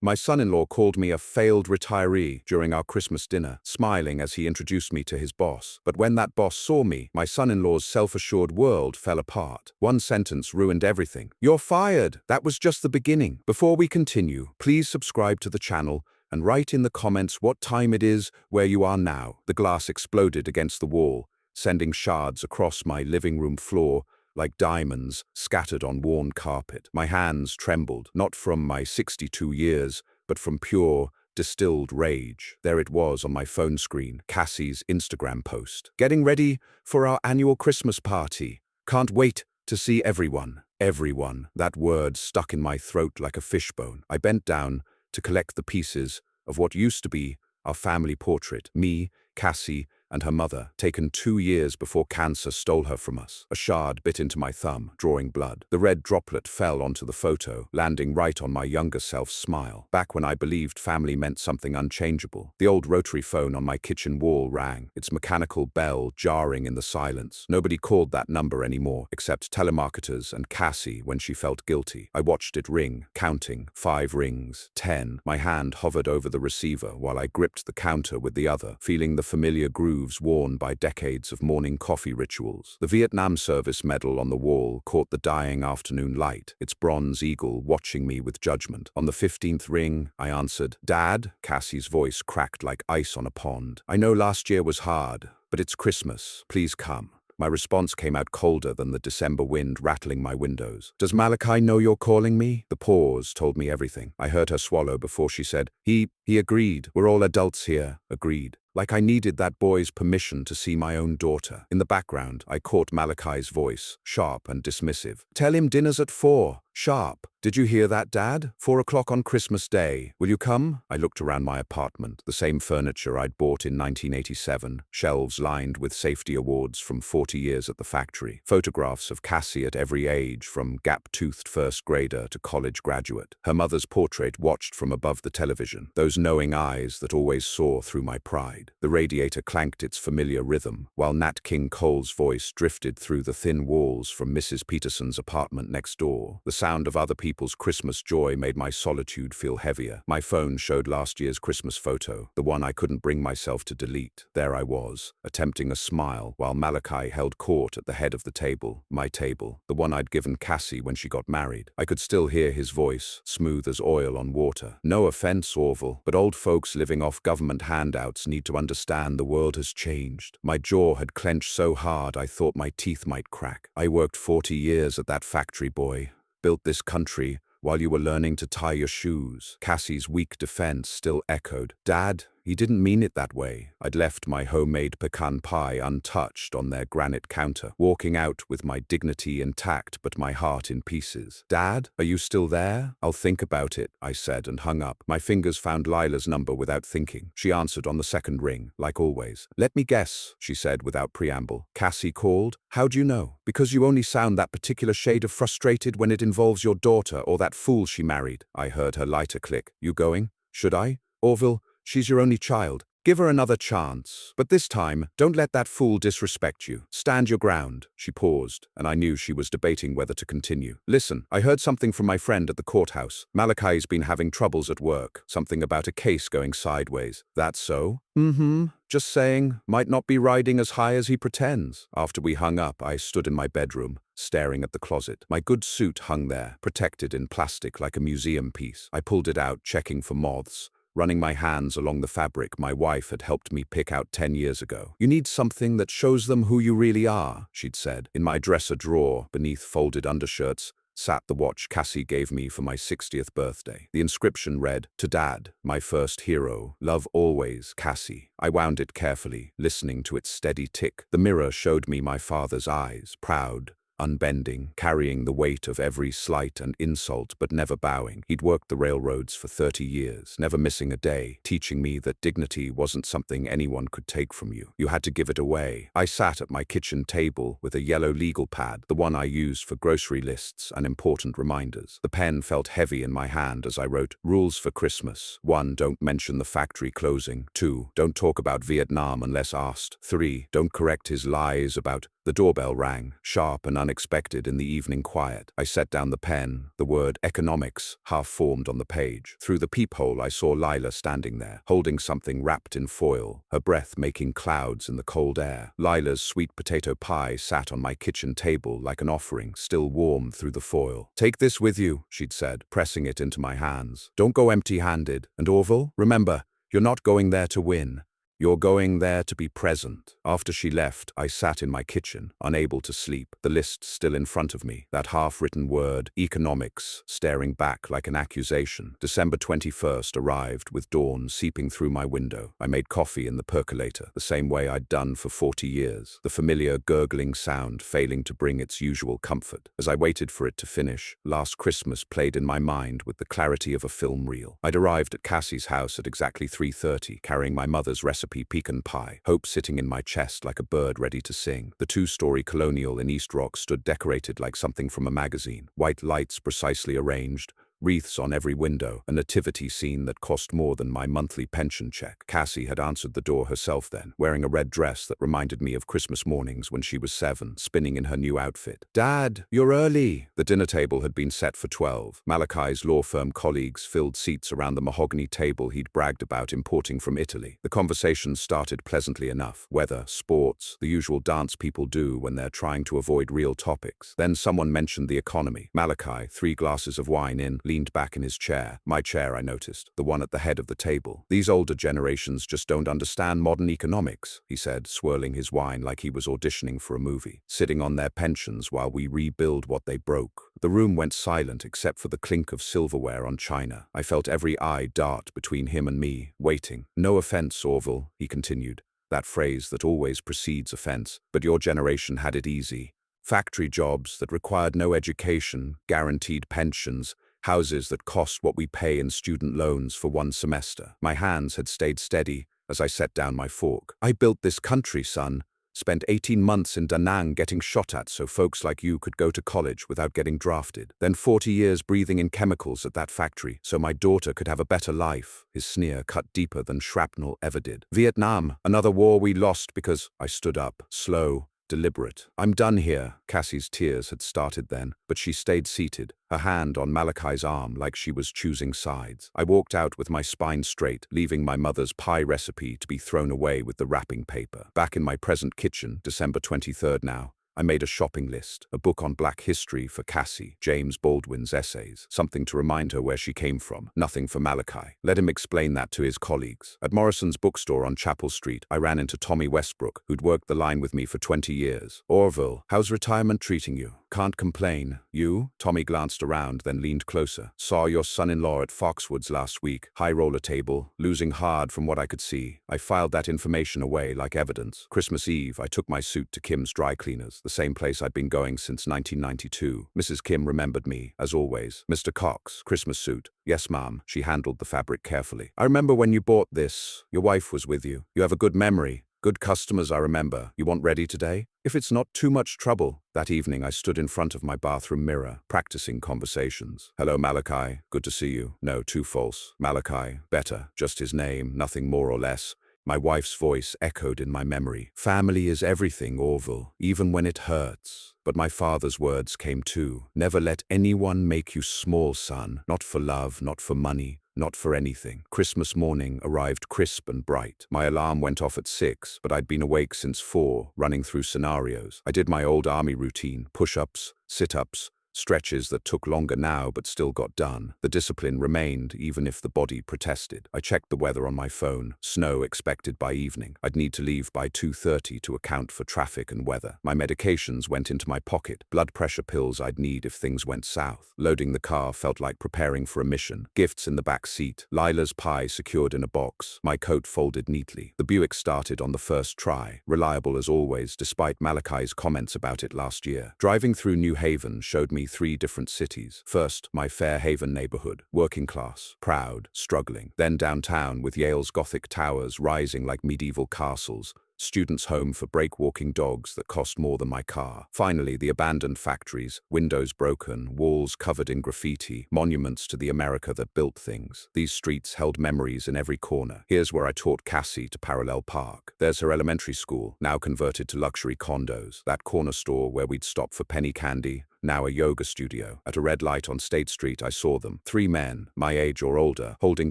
My son-in-law called me a failed retiree during our Christmas dinner, smiling as he introduced me to his boss. But when that boss saw me, my son-in-law's self-assured world fell apart. One sentence ruined everything. "You're fired." That was just the beginning. Before we continue, please subscribe to the channel and write in the comments what time it is where you are now. The glass exploded against the wall, sending shards across my living room floor like diamonds scattered on worn carpet. My hands trembled, not from my 62 years, but from pure, distilled rage. There it was on my phone screen, Cassie's Instagram post. "Getting ready for our annual Christmas party. Can't wait to see everyone." Everyone. That word stuck in my throat like a fishbone. I bent down to collect the pieces of what used to be our family portrait. Me, Cassie, and her mother, taken 2 years before cancer stole her from us. A shard bit into my thumb, drawing blood. The red droplet fell onto the photo, landing right on my younger self's smile. Back when I believed family meant something unchangeable. The old rotary phone on my kitchen wall rang, its mechanical bell jarring in the silence. Nobody called that number anymore, except telemarketers and Cassie when she felt guilty. I watched it ring, counting, 5 rings, 10. My hand hovered over the receiver while I gripped the counter with the other, feeling the familiar grooves worn by decades of morning coffee rituals. The Vietnam Service medal on the wall caught the dying afternoon light, its bronze eagle watching me with judgment. On the 15th ring, I answered. "Dad?" Cassie's voice cracked like ice on a pond. "I know last year was hard, but it's Christmas. Please come." My response came out colder than the December wind rattling my windows. "Does Malachi know you're calling me?" The pause told me everything. I heard her swallow before she said, He agreed. We're all adults here." Agreed. Like I needed that boy's permission to see my own daughter. In the background, I caught Malachi's voice, sharp and dismissive. "Tell him dinner's at 4. Sharp. Did you hear that, Dad? 4 o'clock on Christmas Day. Will you come?" I looked around my apartment, the same furniture I'd bought in 1987, shelves lined with safety awards from 40 years at the factory, photographs of Cassie at every age, from gap-toothed first grader to college graduate. Her mother's portrait watched from above the television, those knowing eyes that always saw through my pride. The radiator clanked its familiar rhythm, while Nat King Cole's voice drifted through the thin walls from Mrs. Peterson's apartment next door. The sound of other people's Christmas joy made my solitude feel heavier. My phone showed last year's Christmas photo, the one I couldn't bring myself to delete. There I was, attempting a smile, while Malachi held court at the head of the table, my table, the one I'd given Cassie when she got married. I could still hear his voice, smooth as oil on water. "No offense, Orville, but old folks living off government handouts need to understand the world has changed." My jaw had clenched so hard I thought my teeth might crack. "I worked 40 years at that factory, boy. Built this country while you were learning to tie your shoes." Cassie's weak defense still echoed. "Dad, he didn't mean it that way." I'd left my homemade pecan pie untouched on their granite counter, walking out with my dignity intact but my heart in pieces. "Dad, are you still there?" "I'll think about it," I said and hung up. My fingers found Lila's number without thinking. She answered on the second ring, like always. "Let me guess," she said without preamble. "Cassie called? How'd you know?" "Because you only sound that particular shade of frustrated when it involves your daughter or that fool she married." I heard her lighter click. "You going? Should I? Orville, she's your only child. Give her another chance. But this time, don't let that fool disrespect you. Stand your ground." She paused, and I knew she was debating whether to continue. "Listen, I heard something from my friend at the courthouse. Malachi's been having troubles at work. Something about a case going sideways." "That's so?" "Mm-hmm. Just saying, might not be riding as high as he pretends." After we hung up, I stood in my bedroom, staring at the closet. My good suit hung there, protected in plastic like a museum piece. I pulled it out, checking for moths, running my hands along the fabric my wife had helped me pick out 10 years ago. "You need something that shows them who you really are," she'd said. In my dresser drawer, beneath folded undershirts, sat the watch Cassie gave me for my 60th birthday. The inscription read, "To Dad, my first hero. Love always, Cassie." I wound it carefully, listening to its steady tick. The mirror showed me my father's eyes, proud, unbending, carrying the weight of every slight and insult but never bowing. He'd worked the railroads for 30 years, never missing a day, teaching me that dignity wasn't something anyone could take from you. You had to give it away. I sat at my kitchen table with a yellow legal pad, the one I used for grocery lists and important reminders. The pen felt heavy in my hand as I wrote, "Rules for Christmas. 1. Don't mention the factory closing. 2. Don't talk about Vietnam unless asked. 3. Don't correct his lies about the The doorbell rang, sharp and unexpected in the evening quiet. I set down the pen, the word economics half formed on the page. Through the peephole I saw Lila standing there, holding something wrapped in foil, her breath making clouds in the cold air. Lila's sweet potato pie sat on my kitchen table like an offering, still warm through the foil. "Take this with you," she'd said, pressing it into my hands. "Don't go empty-handed. And Orville, remember, you're not going there to win. You're going there to be present." After she left, I sat in my kitchen, unable to sleep, the list still in front of me, that half-written word, economics, staring back like an accusation. December 21st arrived with dawn seeping through my window. I made coffee in the percolator, the same way I'd done for 40 years, the familiar gurgling sound failing to bring its usual comfort. As I waited for it to finish, Last Christmas played in my mind with the clarity of a film reel. I'd arrived at Cassie's house at exactly 3:30, carrying my mother's recipe pecan pie, hope sitting in my chest like a bird ready to sing. The two-story colonial in East Rock stood decorated like something from a magazine, white lights precisely arranged, wreaths on every window, a nativity scene that cost more than my monthly pension check. Cassie had answered the door herself then, wearing a red dress that reminded me of Christmas mornings when she was 7, spinning in her new outfit. "Dad, you're early!" The dinner table had been set for 12. Malachi's law firm colleagues filled seats around the mahogany table he'd bragged about importing from Italy. The conversation started pleasantly enough. Weather, sports, the usual dance people do when they're trying to avoid real topics. Then someone mentioned the economy. Malachi, 3 glasses of wine in, leaned back in his chair. My chair, I noticed, the one at the head of the table. "These older generations just don't understand modern economics," he said, swirling his wine like he was auditioning for a movie. "Sitting on their pensions while we rebuild what they broke." The room went silent except for the clink of silverware on china. I felt every eye dart between him and me, waiting. "No offense, Orville," he continued, that phrase that always precedes offense, "but your generation had it easy. Factory jobs that required no education, guaranteed pensions, houses that cost what we pay in student loans for 1 semester." My hands had stayed steady as I set down my fork. "I built this country, son. Spent 18 months in Da Nang getting shot at so folks like you could go to college without getting drafted. Then 40 years breathing in chemicals at that factory so my daughter could have a better life." His sneer cut deeper than shrapnel ever did. "Vietnam, another war we lost because—" I stood up, slow, deliberate. "I'm done here." Cassie's tears had started then, but she stayed seated, her hand on Malachi's arm like she was choosing sides. I walked out with my spine straight, leaving my mother's pie recipe to be thrown away with the wrapping paper. Back in my present kitchen, December 23rd now, I made a shopping list, a book on Black history for Cassie, James Baldwin's essays, something to remind her where she came from, nothing for Malachi. Let him explain that to his colleagues. At Morrison's bookstore on Chapel Street, I ran into Tommy Westbrook, who'd worked the line with me for 20 years. "Orville, how's retirement treating you?" "Can't complain. You?" Tommy glanced around, then leaned closer. "Saw your son-in-law at Foxwoods last week. High roller table, losing hard from what I could see." I filed that information away like evidence. Christmas Eve, I took my suit to Kim's dry cleaners, the same place I'd been going since 1992. Mrs. Kim remembered me, as always. "Mr. Cox, Christmas suit." "Yes, ma'am." She handled the fabric carefully. "I remember when you bought this. Your wife was with you. You have a good memory. Good customers, I remember. You want ready today? If it's not too much trouble." That evening I stood in front of my bathroom mirror, practicing conversations. "Hello, Malachi. Good to see you." "No, too false." "Malachi. Better. Just his name, nothing more or less." My wife's voice echoed in my memory. "Family is everything, Orville, even when it hurts." But my father's words came too. "Never let anyone make you small, son. Not for love, not for money, not for anything." Christmas morning arrived crisp and bright. My alarm went off at 6, but I'd been awake since 4, running through scenarios. I did my old army routine, push-ups, sit-ups, stretches that took longer now but still got done. The discipline remained even if the body protested. I checked the weather on my phone. Snow expected by evening. I'd need to leave by 2:30 to account for traffic and weather. My medications went into my pocket. Blood pressure pills I'd need if things went south. Loading the car felt like preparing for a mission. Gifts in the back seat. Lila's pie secured in a box. My coat folded neatly. The Buick started on the first try. Reliable as always, despite Malachi's comments about it last year. Driving through New Haven showed me 3 different cities. First, my Fairhaven neighborhood, working class, proud, struggling. Then downtown with Yale's Gothic towers rising like medieval castles, students' home for break-walking dogs that cost more than my car. Finally, the abandoned factories, windows broken, walls covered in graffiti, monuments to the America that built things. These streets held memories in every corner. Here's where I taught Cassie to parallel park. There's her elementary school, now converted to luxury condos. That corner store where we'd stop for penny candy, now a yoga studio. At a red light on State Street, I saw them. 3 men, my age or older, holding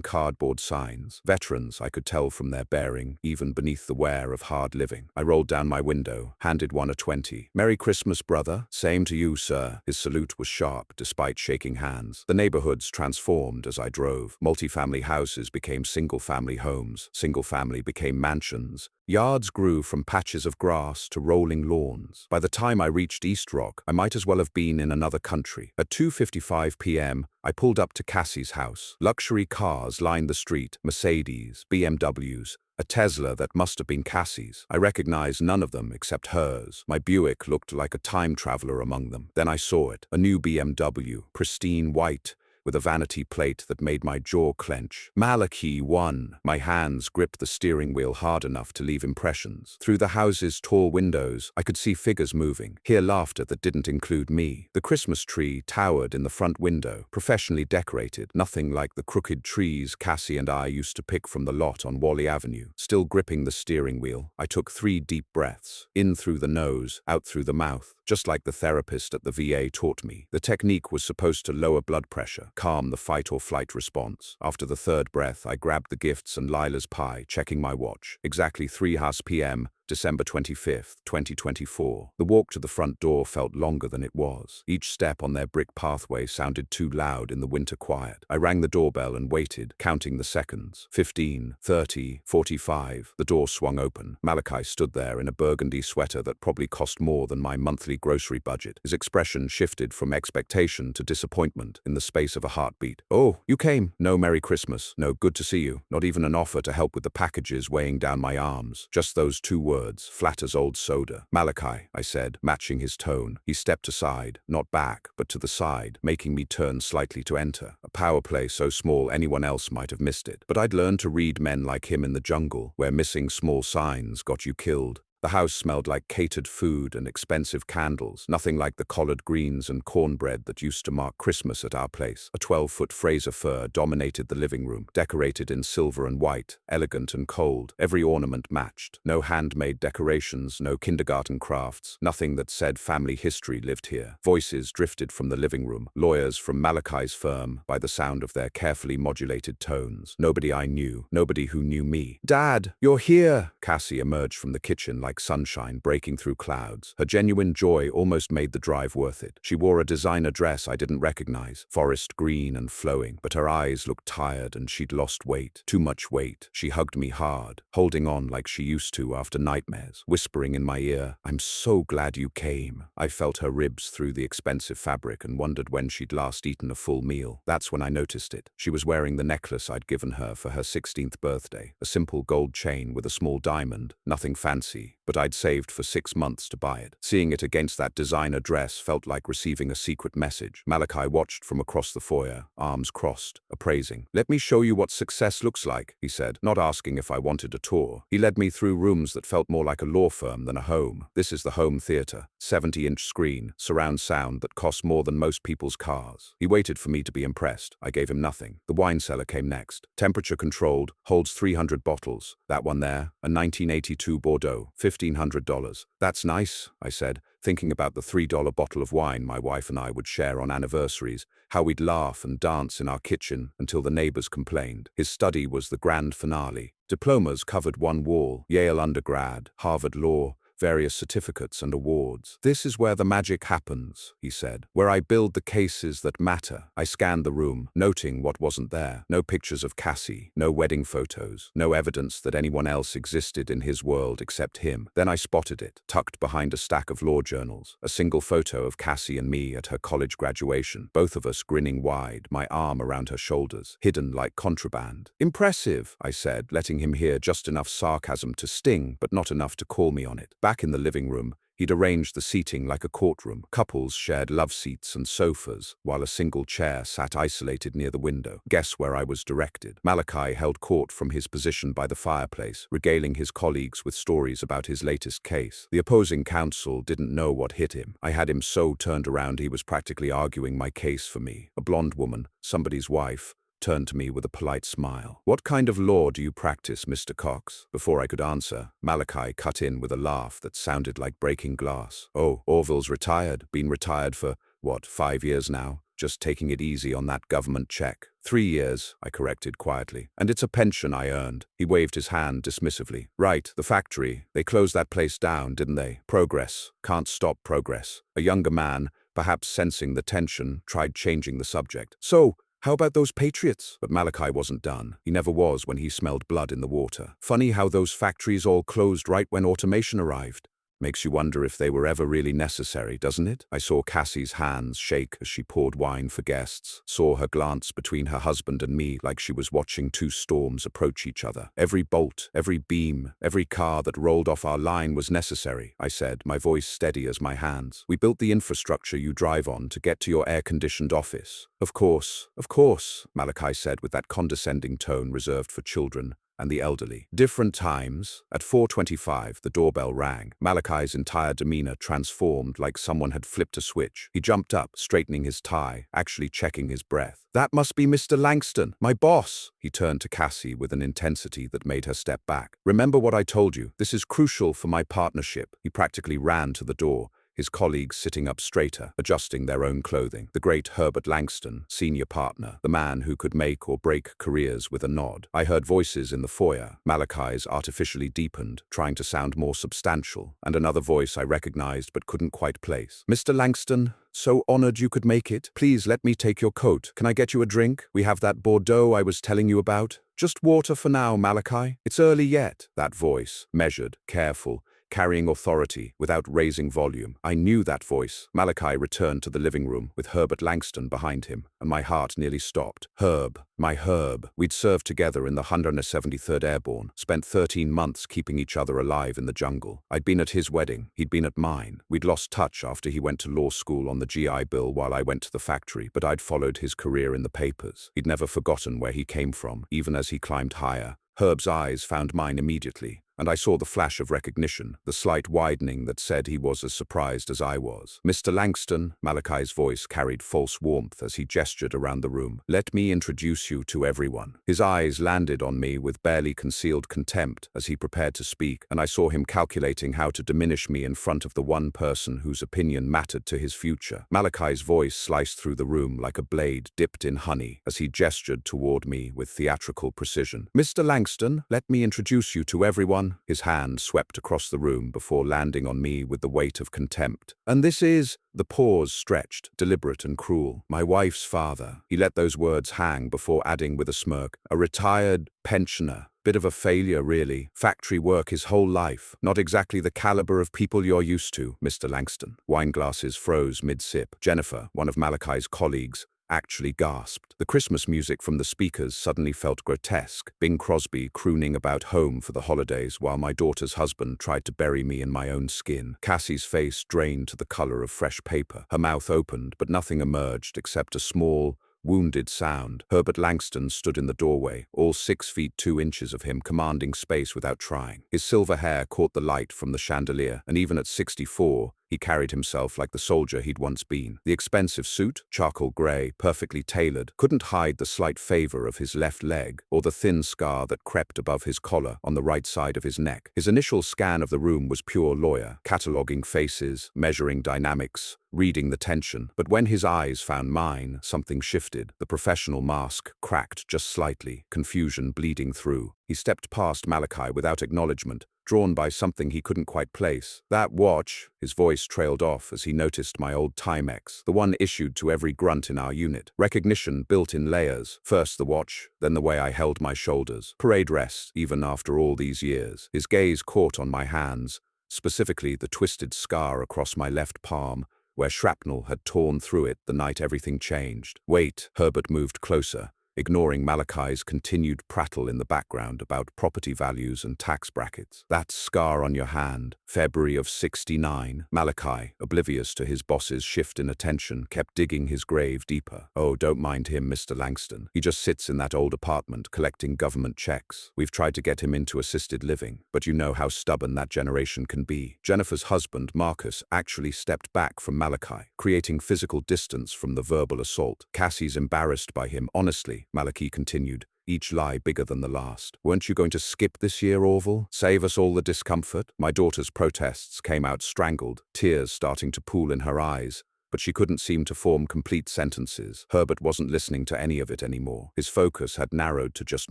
cardboard signs. Veterans, I could tell from their bearing, even beneath the wear of hard living. I rolled down my window, handed one a 20. "Merry Christmas, brother." "Same to you, sir." His salute was sharp, despite shaking hands. The neighborhoods transformed as I drove. Multi-family houses became single-family homes. Single-family became mansions. Yards grew from patches of grass to rolling lawns. By the time I reached East Rock, I might as well have been in another country. At 2:55 p.m., I pulled up to Cassie's house. Luxury cars lined the street, Mercedes, BMWs, a Tesla that must have been Cassie's. I recognized none of them except hers. My Buick looked like a time traveler among them. Then I saw it, a new BMW, pristine white, with a vanity plate that made my jaw clench. Malachi won. My hands gripped the steering wheel hard enough to leave impressions. Through the house's tall windows, I could see figures moving, hear laughter that didn't include me. The Christmas tree towered in the front window, professionally decorated, nothing like the crooked trees Cassie and I used to pick from the lot on Wally Avenue. Still gripping the steering wheel, I took 3 deep breaths, in through the nose, out through the mouth, just like the therapist at the VA taught me. The technique was supposed to lower blood pressure, calm the fight-or-flight response. After the 3rd breath, I grabbed the gifts and Lila's pie, checking my watch. Exactly 3:00 p.m., December 25th, 2024. The walk to the front door felt longer than it was. Each step on their brick pathway sounded too loud in the winter quiet. I rang the doorbell and waited, counting the seconds. 15, 30, 45. The door swung open. Malachi stood there in a burgundy sweater that probably cost more than my monthly grocery budget. His expression shifted from expectation to disappointment in the space of a heartbeat. "Oh, you came. No Merry Christmas. No good to see you. Not even an offer to help with the packages weighing down my arms. Just those 2 words. Flat as old soda." "Malachi," I said, matching his tone. He stepped aside, not back, but to the side, making me turn slightly to enter. A power play so small anyone else might have missed it. But I'd learned to read men like him in the jungle, where missing small signs got you killed. The house smelled like catered food and expensive candles, nothing like the collard greens and cornbread that used to mark Christmas at our place. A 12-foot Fraser fir dominated the living room, decorated in silver and white, elegant and cold. Every ornament matched. No handmade decorations, no kindergarten crafts, nothing that said family history lived here. Voices drifted from the living room, lawyers from Malachi's firm, by the sound of their carefully modulated tones. Nobody I knew, nobody who knew me. "Dad, you're here!" Cassie emerged from the kitchen like sunshine breaking through clouds. Her genuine joy almost made the drive worth it. She wore a designer dress I didn't recognize, forest green and flowing, but her eyes looked tired and she'd lost weight. Too much weight. She hugged me hard, holding on like she used to after nightmares, whispering in my ear, "I'm so glad you came." I felt her ribs through the expensive fabric and wondered when she'd last eaten a full meal. That's when I noticed it. She was wearing the necklace I'd given her for her 16th birthday, a simple gold chain with a small diamond, nothing fancy, but I'd saved for 6 months to buy it. Seeing it against that designer dress felt like receiving a secret message. Malachi watched from across the foyer, arms crossed, appraising. "Let me show you what success looks like," he said, not asking if I wanted a tour. He led me through rooms that felt more like a law firm than a home. "This is the home theater, 70-inch screen, surround sound that costs more than most people's cars." He waited for me to be impressed. I gave him nothing. The wine cellar came next. Temperature controlled, holds 300 bottles. That one there, a 1982 Bordeaux, $1,500. "That's nice," I said, thinking about the $3 bottle of wine my wife and I would share on anniversaries, how we'd laugh and dance in our kitchen until the neighbors complained. His study was the grand finale. Diplomas covered one wall, Yale undergrad, Harvard Law, various certificates and awards. "This is where the magic happens," he said, "where I build the cases that matter." I scanned the room, noting what wasn't there. No pictures of Cassie, no wedding photos, no evidence that anyone else existed in his world except him. Then I spotted it, tucked behind a stack of law journals. A single photo of Cassie and me at her college graduation, both of us grinning wide, my arm around her shoulders, hidden like contraband. "Impressive," I said, letting him hear just enough sarcasm to sting, but not enough to call me on it. Back in the living room, He'd arranged the seating like a courtroom. Couples shared love seats and sofas, while a single chair sat isolated near the window. Guess where I was directed? Malachi held court from his position by the fireplace, regaling his colleagues with stories about his latest case. The opposing counsel didn't know what hit him. I had him so turned around he was practically arguing my case for me. A blonde woman, somebody's wife, turned to me with a polite smile. "What kind of law do you practice, Mr. Cox?" Before I could answer, Malachi cut in with a laugh that sounded like breaking glass. "Oh, Orville's retired. Been retired for, 5 years now? Just taking it easy on that government check." 3 years, I corrected quietly. "And it's a pension I earned." He waved his hand dismissively. "Right, the factory. They closed that place down, didn't they? Progress. Can't stop progress." A younger man, perhaps sensing the tension, tried changing the subject. "So, how about those patriots?" But Malachi wasn't done. He never was when he smelled blood in the water. "Funny how those factories all closed right when automation arrived. Makes you wonder if they were ever really necessary, doesn't it?" I saw Cassie's hands shake as she poured wine for guests, saw her glance between her husband and me like she was watching two storms approach each other. "Every bolt, every beam, every car that rolled off our line was necessary," I said, my voice steady as my hands. "We built the infrastructure you drive on to get to your air-conditioned office." Of course," Malachi said with that condescending tone reserved for children and the elderly. Different times. At 4:25, the doorbell rang. Malachi's entire demeanor transformed like someone had flipped a switch. He jumped up, straightening his tie, actually checking his breath. "That must be Mr. Langston, my boss." He turned to Cassie with an intensity that made her step back. "Remember what I told you. This is crucial for my partnership." He practically ran to the door, his colleagues sitting up straighter, adjusting their own clothing. The great Herbert Langston, senior partner, the man who could make or break careers with a nod. I heard voices in the foyer. Malachi's artificially deepened, trying to sound more substantial, and another voice I recognized but couldn't quite place. "Mr. Langston, so honored you could make it. Please let me take your coat. Can I get you a drink? We have that Bordeaux I was telling you about." "Just water for now, Malachi. It's early yet." That voice, measured, careful, carrying authority without raising volume. I knew that voice. Malachi returned to the living room with Herbert Langston behind him, and my heart nearly stopped. Herb, my Herb. We'd served together in the 173rd Airborne, spent 13 months keeping each other alive in the jungle. I'd been at his wedding, he'd been at mine. We'd lost touch after he went to law school on the GI Bill while I went to the factory, but I'd followed his career in the papers. He'd never forgotten where he came from, even as he climbed higher. Herb's eyes found mine immediately, and I saw the flash of recognition, the slight widening that said he was as surprised as I was. "Mr. Langston," Malachi's voice carried false warmth as he gestured around the room. "Let me introduce you to everyone." His eyes landed on me with barely concealed contempt as he prepared to speak, and I saw him calculating how to diminish me in front of the one person whose opinion mattered to his future. Malachi's voice sliced through the room like a blade dipped in honey as he gestured toward me with theatrical precision. "Mr. Langston, let me introduce you to everyone." His hand swept across the room before landing on me with the weight of contempt. "And this is—" The pause stretched, deliberate and cruel. "My wife's father." He let those words hang before adding with a smirk, "A retired pensioner. Bit of a failure, really. Factory work his whole life. Not exactly the caliber of people you're used to, Mr. Langston." Wine glasses froze mid-sip. Jennifer, one of Malachi's colleagues, actually gasped. The Christmas music from the speakers suddenly felt grotesque. Bing Crosby crooning about home for the holidays while my daughter's husband tried to bury me in my own skin. Cassie's face drained to the color of fresh paper. Her mouth opened, but nothing emerged except a small, wounded sound. Herbert Langston stood in the doorway, all 6 feet 2 inches of him commanding space without trying. His silver hair caught the light from the chandelier, and even at 64, he carried himself like the soldier he'd once been. The expensive suit, charcoal gray, perfectly tailored, couldn't hide the slight favor of his left leg or the thin scar that crept above his collar on the right side of his neck. His initial scan of the room was pure lawyer, cataloging faces, measuring dynamics, reading the tension. But when his eyes found mine, something shifted. The professional mask cracked just slightly, confusion bleeding through. He stepped past Malachi without acknowledgement, drawn by something he couldn't quite place. "That watch," his voice trailed off as he noticed my old Timex, the one issued to every grunt in our unit. Recognition built in layers. First the watch, then the way I held my shoulders. Parade rest, even after all these years. His gaze caught on my hands, specifically the twisted scar across my left palm, where shrapnel had torn through it the night everything changed. "Wait." Herbert moved closer, ignoring Malachi's continued prattle in the background about property values and tax brackets. "That scar on your hand, February of '69. Malachi, oblivious to his boss's shift in attention, kept digging his grave deeper. "Oh, don't mind him, Mr. Langston. He just sits in that old apartment collecting government checks. We've tried to get him into assisted living, but you know how stubborn that generation can be." Jennifer's husband, Marcus, actually stepped back from Malachi, creating physical distance from the verbal assault. "Cassie's embarrassed by him. Honestly," Malachi continued, each lie bigger than the last. "Weren't you going to skip this year, Orville? Save us all the discomfort?" My daughter's protests came out strangled, tears starting to pool in her eyes, but she couldn't seem to form complete sentences. Herbert wasn't listening to any of it anymore. His focus had narrowed to just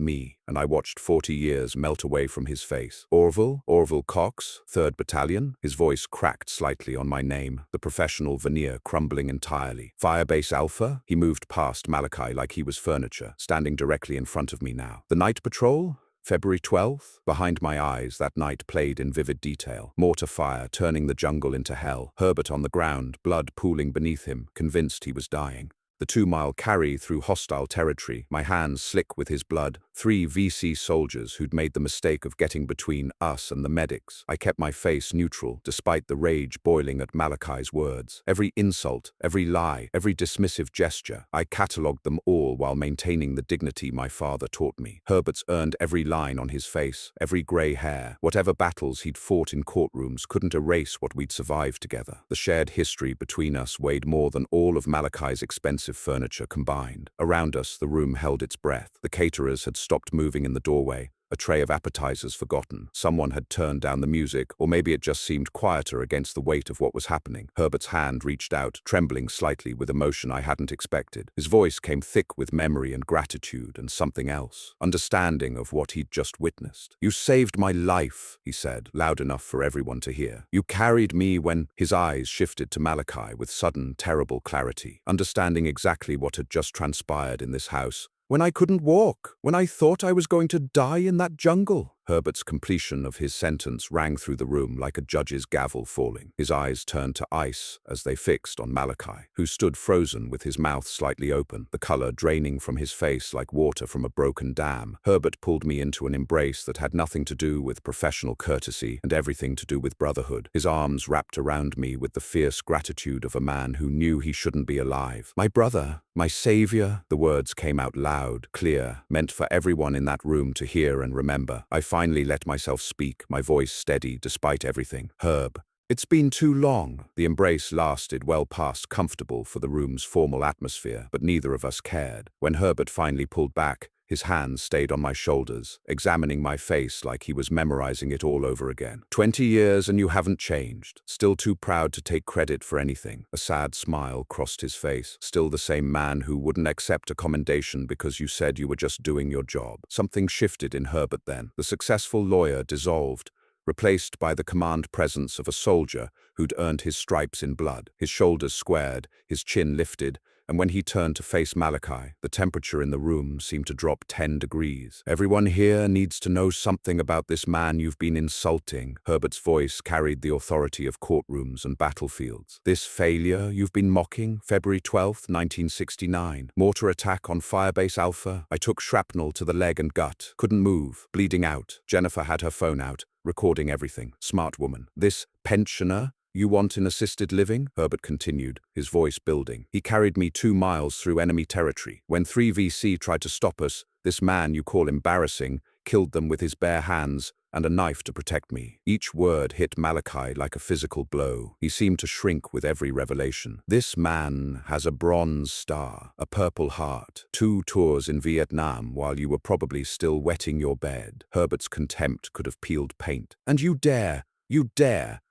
me, and I watched 40 years melt away from his face. "Orville? Orville Cox, 3rd Battalion?" His voice cracked slightly on my name, the professional veneer crumbling entirely. "Firebase Alpha?" He moved past Malachi like he was furniture, standing directly in front of me now. "The night patrol? February 12th? Behind my eyes, that night played in vivid detail. Mortar fire turning the jungle into hell. Herbert on the ground, blood pooling beneath him, convinced he was dying. The 2-mile carry through hostile territory, my hands slick with his blood. 3 VC soldiers who'd made the mistake of getting between us and the medics. I kept my face neutral, despite the rage boiling at Malachi's words. Every insult, every lie, every dismissive gesture, I catalogued them all while maintaining the dignity my father taught me. Herbert's earned every line on his face, every grey hair. Whatever battles he'd fought in courtrooms couldn't erase what we'd survived together. The shared history between us weighed more than all of Malachi's expensive furniture combined. Around us, the room held its breath. The caterers had stopped moving in the doorway, a tray of appetizers forgotten. Someone had turned down the music, or maybe it just seemed quieter against the weight of what was happening. Herbert's hand reached out, trembling slightly with emotion I hadn't expected. His voice came thick with memory and gratitude and something else, understanding of what he'd just witnessed. "You saved my life," he said, loud enough for everyone to hear. "You carried me when—" His eyes shifted to Malachi with sudden, terrible clarity, understanding exactly what had just transpired in this house. "When I couldn't walk, when I thought I was going to die in that jungle." Herbert's completion of his sentence rang through the room like a judge's gavel falling. His eyes turned to ice as they fixed on Malachi, who stood frozen with his mouth slightly open, the color draining from his face like water from a broken dam. Herbert pulled me into an embrace that had nothing to do with professional courtesy and everything to do with brotherhood. His arms wrapped around me with the fierce gratitude of a man who knew he shouldn't be alive. "My brother, my savior," the words came out loud, clear, meant for everyone in that room to hear and remember. I finally let myself speak, my voice steady despite everything. "Herb, it's been too long." The embrace lasted well past comfortable for the room's formal atmosphere, but neither of us cared. When Herbert finally pulled back, his hands stayed on my shoulders, examining my face like he was memorizing it all over again. 20 years and you haven't changed. Still too proud to take credit for anything." A sad smile crossed his face. "Still the same man who wouldn't accept a commendation because you said you were just doing your job." Something shifted in Herbert then. The successful lawyer dissolved, replaced by the command presence of a soldier who'd earned his stripes in blood. His shoulders squared, his chin lifted, and when he turned to face Malachi, the temperature in the room seemed to drop 10 degrees. "Everyone here needs to know something about this man you've been insulting." Herbert's voice carried the authority of courtrooms and battlefields. "This failure you've been mocking, February 12th, 1969. Mortar attack on Firebase Alpha. I took shrapnel to the leg and gut. Couldn't move, bleeding out." Jennifer had her phone out, recording everything. Smart woman. "This pensioner you want in assisted living?" Herbert continued, his voice building. "He carried me 2 miles through enemy territory. When 3 VC tried to stop us, this man you call embarrassing killed them with his bare hands and a knife to protect me." Each word hit Malachi like a physical blow. He seemed to shrink with every revelation. "This man has a Bronze Star, a Purple Heart, 2 tours in Vietnam while you were probably still wetting your bed." Herbert's contempt could have peeled paint. "And you dare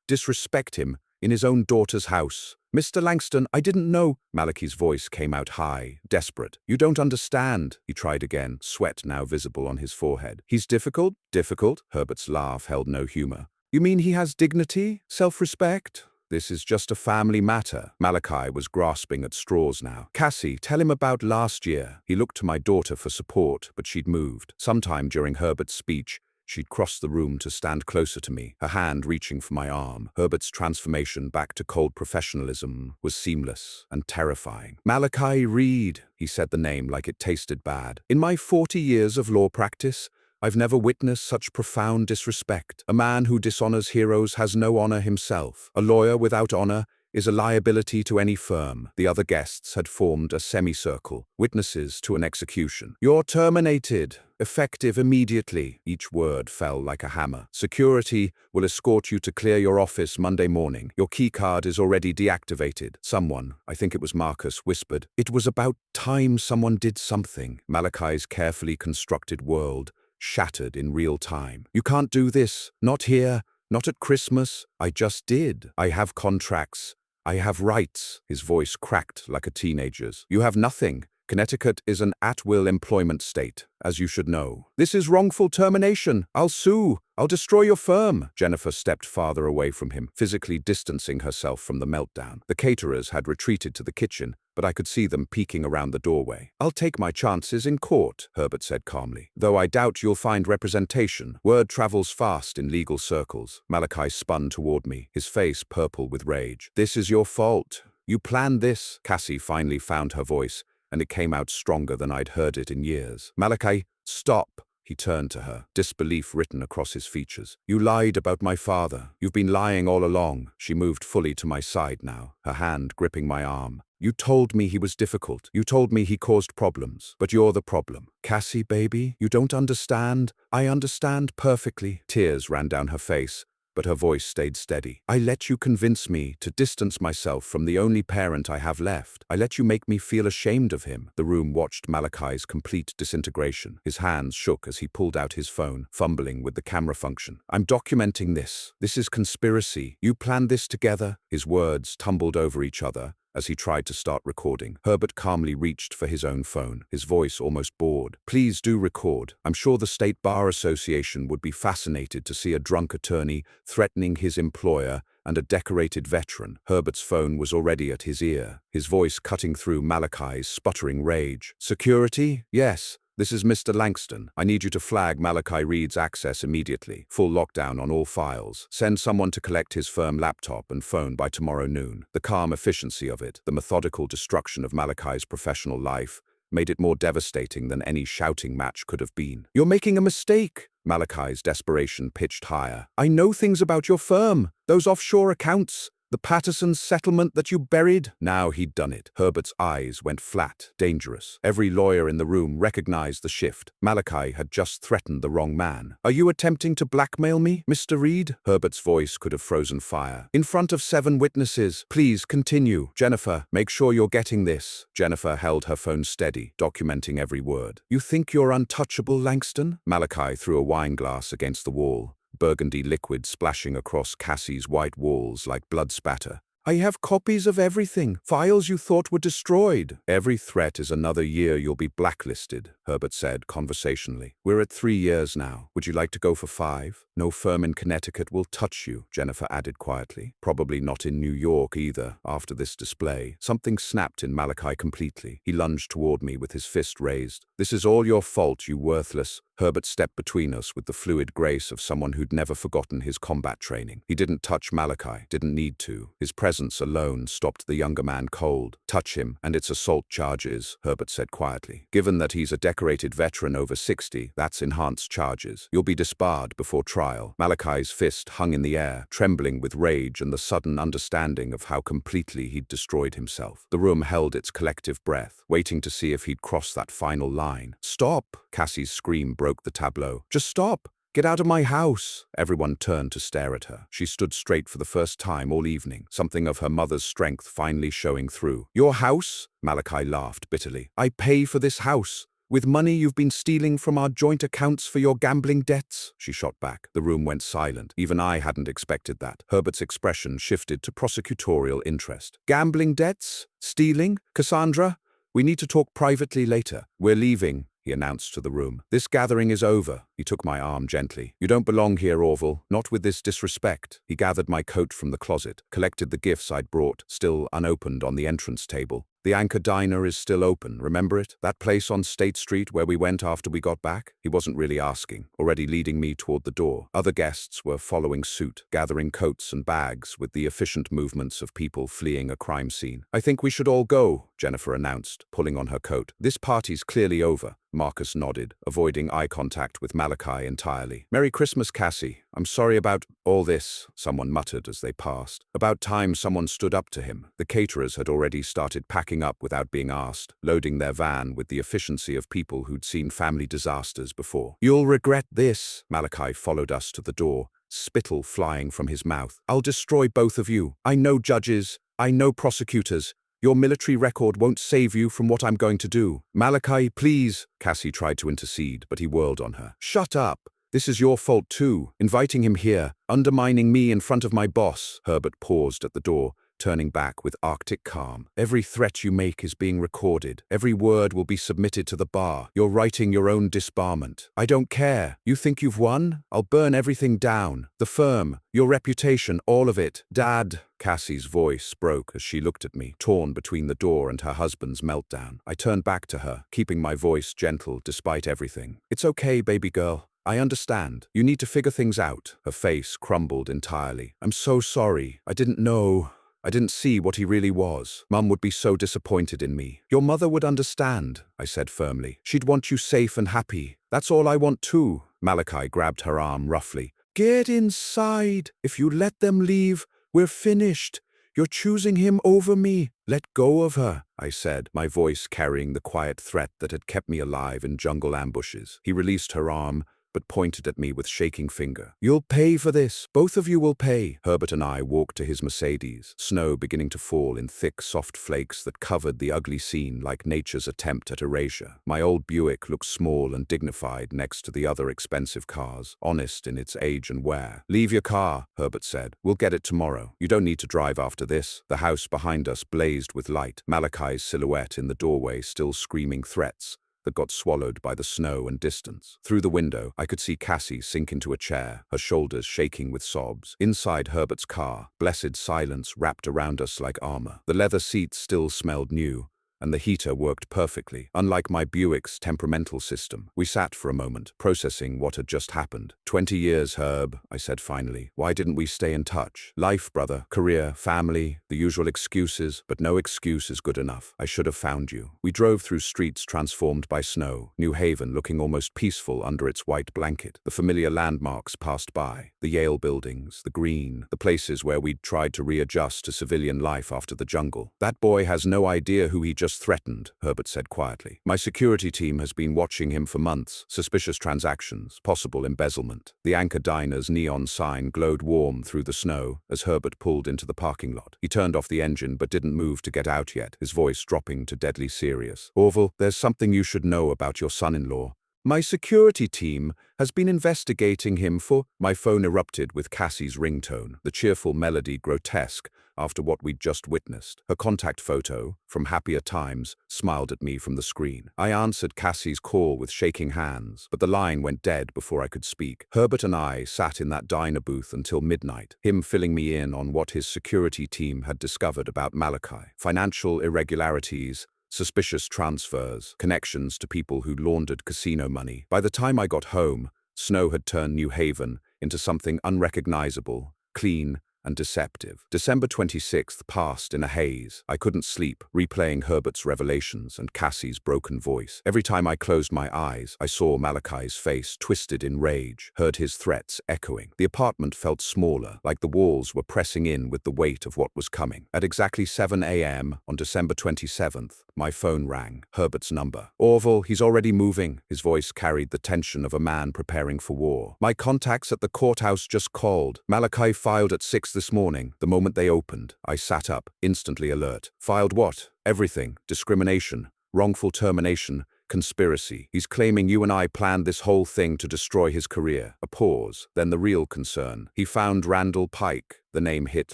disrespect him in his own daughter's house." "Mr. Langston, I didn't know." Malachi's voice came out high, desperate. "You don't understand." He tried again, sweat now visible on his forehead. "He's difficult?" "Difficult?" Herbert's laugh held no humor. "You mean he has dignity, self-respect?" "This is just a family matter." Malachi was grasping at straws now. "Cassie, tell him about last year." He looked to my daughter for support, but she'd moved. Sometime during Herbert's speech, She'd crossed the room to stand closer to me, her hand reaching for my arm. Herbert's transformation back to cold professionalism was seamless and terrifying. Malachi Reed, he said the name like it tasted bad. In my 40 years of law practice, I've never witnessed such profound disrespect. A man who dishonors heroes has no honor himself. A lawyer without honor is a liability to any firm. The other guests had formed a semicircle, witnesses to an execution. You're terminated. Effective immediately. Each word fell like a hammer. Security will escort you to clear your office Monday morning. Your keycard is already deactivated. Someone, I think it was Marcus, whispered, "It was about time someone did something." Malachi's carefully constructed world shattered in real time. You can't do this. Not here. Not at Christmas. I just did. I have contracts. I have rights. His voice cracked like a teenager's. You have nothing. Connecticut is an at-will employment state, as you should know. This is wrongful termination. I'll sue. I'll destroy your firm. Jennifer stepped farther away from him, physically distancing herself from the meltdown. The caterers had retreated to the kitchen, but I could see them peeking around the doorway. I'll take my chances in court, Herbert said calmly, though I doubt you'll find representation. Word travels fast in legal circles. Malachi spun toward me, his face purple with rage. This is your fault. You planned this. Cassie finally found her voice, and it came out stronger than I'd heard it in years. Malachi, stop. He turned to her, disbelief written across his features. You lied about my father. You've been lying all along. She moved fully to my side now, her hand gripping my arm. You told me he was difficult. You told me he caused problems. But you're the problem. Cassie, baby, you don't understand. I understand perfectly. Tears ran down her face, but her voice stayed steady. I let you convince me to distance myself from the only parent I have left. I let you make me feel ashamed of him. The room watched Malachi's complete disintegration. His hands shook as he pulled out his phone, fumbling with the camera function. I'm documenting this. This is conspiracy. You planned this together. His words tumbled over each other as he tried to start recording. Herbert calmly reached for his own phone, his voice almost bored. Please do record. I'm sure the State Bar Association would be fascinated to see a drunk attorney threatening his employer and a decorated veteran. Herbert's phone was already at his ear, his voice cutting through Malachi's sputtering rage. Security? Yes. This is Mr. Langston. I need you to flag Malachi Reed's access immediately. Full lockdown on all files. Send someone to collect his firm laptop and phone by tomorrow noon. The calm efficiency of it, the methodical destruction of Malachi's professional life, made it more devastating than any shouting match could have been. You're making a mistake. Malachi's desperation pitched higher. I know things about your firm. Those offshore accounts. The Patterson's settlement that you buried? Now he'd done it. Herbert's eyes went flat, dangerous. Every lawyer in the room recognized the shift. Malachi had just threatened the wrong man. Are you attempting to blackmail me, Mr. Reed? Herbert's voice could have frozen fire. In front of 7 witnesses. Please continue. Jennifer, make sure you're getting this. Jennifer held her phone steady, documenting every word. You think you're untouchable, Langston? Malachi threw a wine glass against the wall, burgundy liquid splashing across Cassie's white walls like blood spatter. I have copies of everything, files you thought were destroyed. Every threat is another year you'll be blacklisted, Herbert said conversationally. We're at 3 years now. Would you like to go for 5? No firm in Connecticut will touch you, Jennifer added quietly. Probably not in New York either, after this display. Something snapped in Malachi completely. He lunged toward me with his fist raised. This is all your fault, you worthless. Herbert stepped between us with the fluid grace of someone who'd never forgotten his combat training. He didn't touch Malachi, didn't need to. His presence alone stopped the younger man cold. Touch him, and it's assault charges, Herbert said quietly. Given that he's a decorated veteran over 60, that's enhanced charges. You'll be disbarred before trial. Malachi's fist hung in the air, trembling with rage and the sudden understanding of how completely he'd destroyed himself. The room held its collective breath, waiting to see if he'd cross that final line. Stop! Cassie's scream broke the tableau. Just stop! Get out of my house! Everyone turned to stare at her. She stood straight for the first time all evening, something of her mother's strength finally showing through. Your house? Malachi laughed bitterly. I pay for this house. With money you've been stealing from our joint accounts for your gambling debts? She shot back. The room went silent. Even I hadn't expected that. Herbert's expression shifted to prosecutorial interest. Gambling debts? Stealing? Cassandra? We need to talk privately later. We're leaving, he announced to the room. This gathering is over. He took my arm gently. You don't belong here, Orville. Not with this disrespect. He gathered my coat from the closet, collected the gifts I'd brought, still unopened on the entrance table, The Anchor Diner is still open, remember it? That place on State Street where we went after we got back? He wasn't really asking, already leading me toward the door. Other guests were following suit, gathering coats and bags with the efficient movements of people fleeing a crime scene. I think we should all go, Jennifer announced, pulling on her coat. This party's clearly over. Marcus nodded, avoiding eye contact with Malachi entirely. Merry Christmas, Cassie. I'm sorry about all this, someone muttered as they passed. About time someone stood up to him. The caterers had already started packing up without being asked, loading their van with the efficiency of people who'd seen family disasters before. You'll regret this. Malachi followed us to the door, spittle flying from his mouth. I'll destroy both of you. I know judges. I know prosecutors. Your military record won't save you from what I'm going to do. Malachi, please. Cassie tried to intercede, but he whirled on her. Shut up. This is your fault too. Inviting him here, undermining me in front of my boss. Herbert paused at the door, turning back with arctic calm. Every threat you make is being recorded. Every word will be submitted to the bar. You're writing your own disbarment. I don't care. You think you've won? I'll burn everything down. The firm, your reputation, all of it. Dad. Cassie's voice broke as she looked at me, torn between the door and her husband's meltdown. I turned back to her, keeping my voice gentle despite everything. It's okay, baby girl. I understand. You need to figure things out. Her face crumbled entirely. I'm so sorry. I didn't know. I didn't see what he really was. Mum would be so disappointed in me. Your mother would understand, I said firmly. She'd want you safe and happy. That's all I want too. Malachi grabbed her arm roughly. Get inside. If you let them leave, we're finished. You're choosing him over me. Let go of her, I said, my voice carrying the quiet threat that had kept me alive in jungle ambushes. He released her arm, but pointed at me with shaking finger. You'll pay for this. Both of you will pay. Herbert and I walked to his Mercedes, snow beginning to fall in thick, soft flakes that covered the ugly scene like nature's attempt at erasure. My old Buick looked small and dignified next to the other expensive cars, honest in its age and wear. Leave your car, Herbert said. We'll get it tomorrow. You don't need to drive after this. The house behind us blazed with light, Malachi's silhouette in the doorway still screaming threats that got swallowed by the snow and distance. Through the window, I could see Cassie sink into a chair, her shoulders shaking with sobs. Inside Herbert's car, blessed silence wrapped around us like armor. The leather seats still smelled new, and the heater worked perfectly. Unlike my Buick's temperamental system, we sat for a moment, processing what had just happened. 20 years, Herb, I said finally. Why didn't we stay in touch? Life, brother. Career, family, the usual excuses, but no excuse is good enough. I should have found you. We drove through streets transformed by snow, New Haven looking almost peaceful under its white blanket. The familiar landmarks passed by, the Yale buildings, the green, the places where we'd tried to readjust to civilian life after the jungle. That boy has no idea who he just threatened, Herbert said quietly. My security team has been watching him for months. Suspicious transactions, possible embezzlement. The Anchor Diner's neon sign glowed warm through the snow as Herbert pulled into the parking lot. He turned off the engine but didn't move to get out yet, his voice dropping to deadly serious. Orville, there's something you should know about your son-in-law. My security team has been investigating him for... My phone erupted with Cassie's ringtone, the cheerful melody grotesque after what we'd just witnessed. Her contact photo, from happier times, smiled at me from the screen. I answered Cassie's call with shaking hands, but the line went dead before I could speak. Herbert and I sat in that diner booth until midnight, him filling me in on what his security team had discovered about Malachi. Financial irregularities, suspicious transfers, connections to people who laundered casino money. By the time I got home, snow had turned New Haven into something unrecognizable, clean, and deceptive. December 26th passed in a haze. I couldn't sleep, replaying Herbert's revelations and Cassie's broken voice. Every time I closed my eyes, I saw Malachi's face twisted in rage, heard his threats echoing. The apartment felt smaller, like the walls were pressing in with the weight of what was coming. At exactly 7 a.m. on December 27th, my phone rang. Herbert's number. Orville, he's already moving. His voice carried the tension of a man preparing for war. My contacts at the courthouse just called. Malachi filed at 6 this morning. The moment they opened, I sat up, instantly alert. Filed what? Everything. Discrimination, wrongful termination, conspiracy. He's claiming you and I planned this whole thing to destroy his career. A pause, then the real concern. He found Randall Pike. The name hit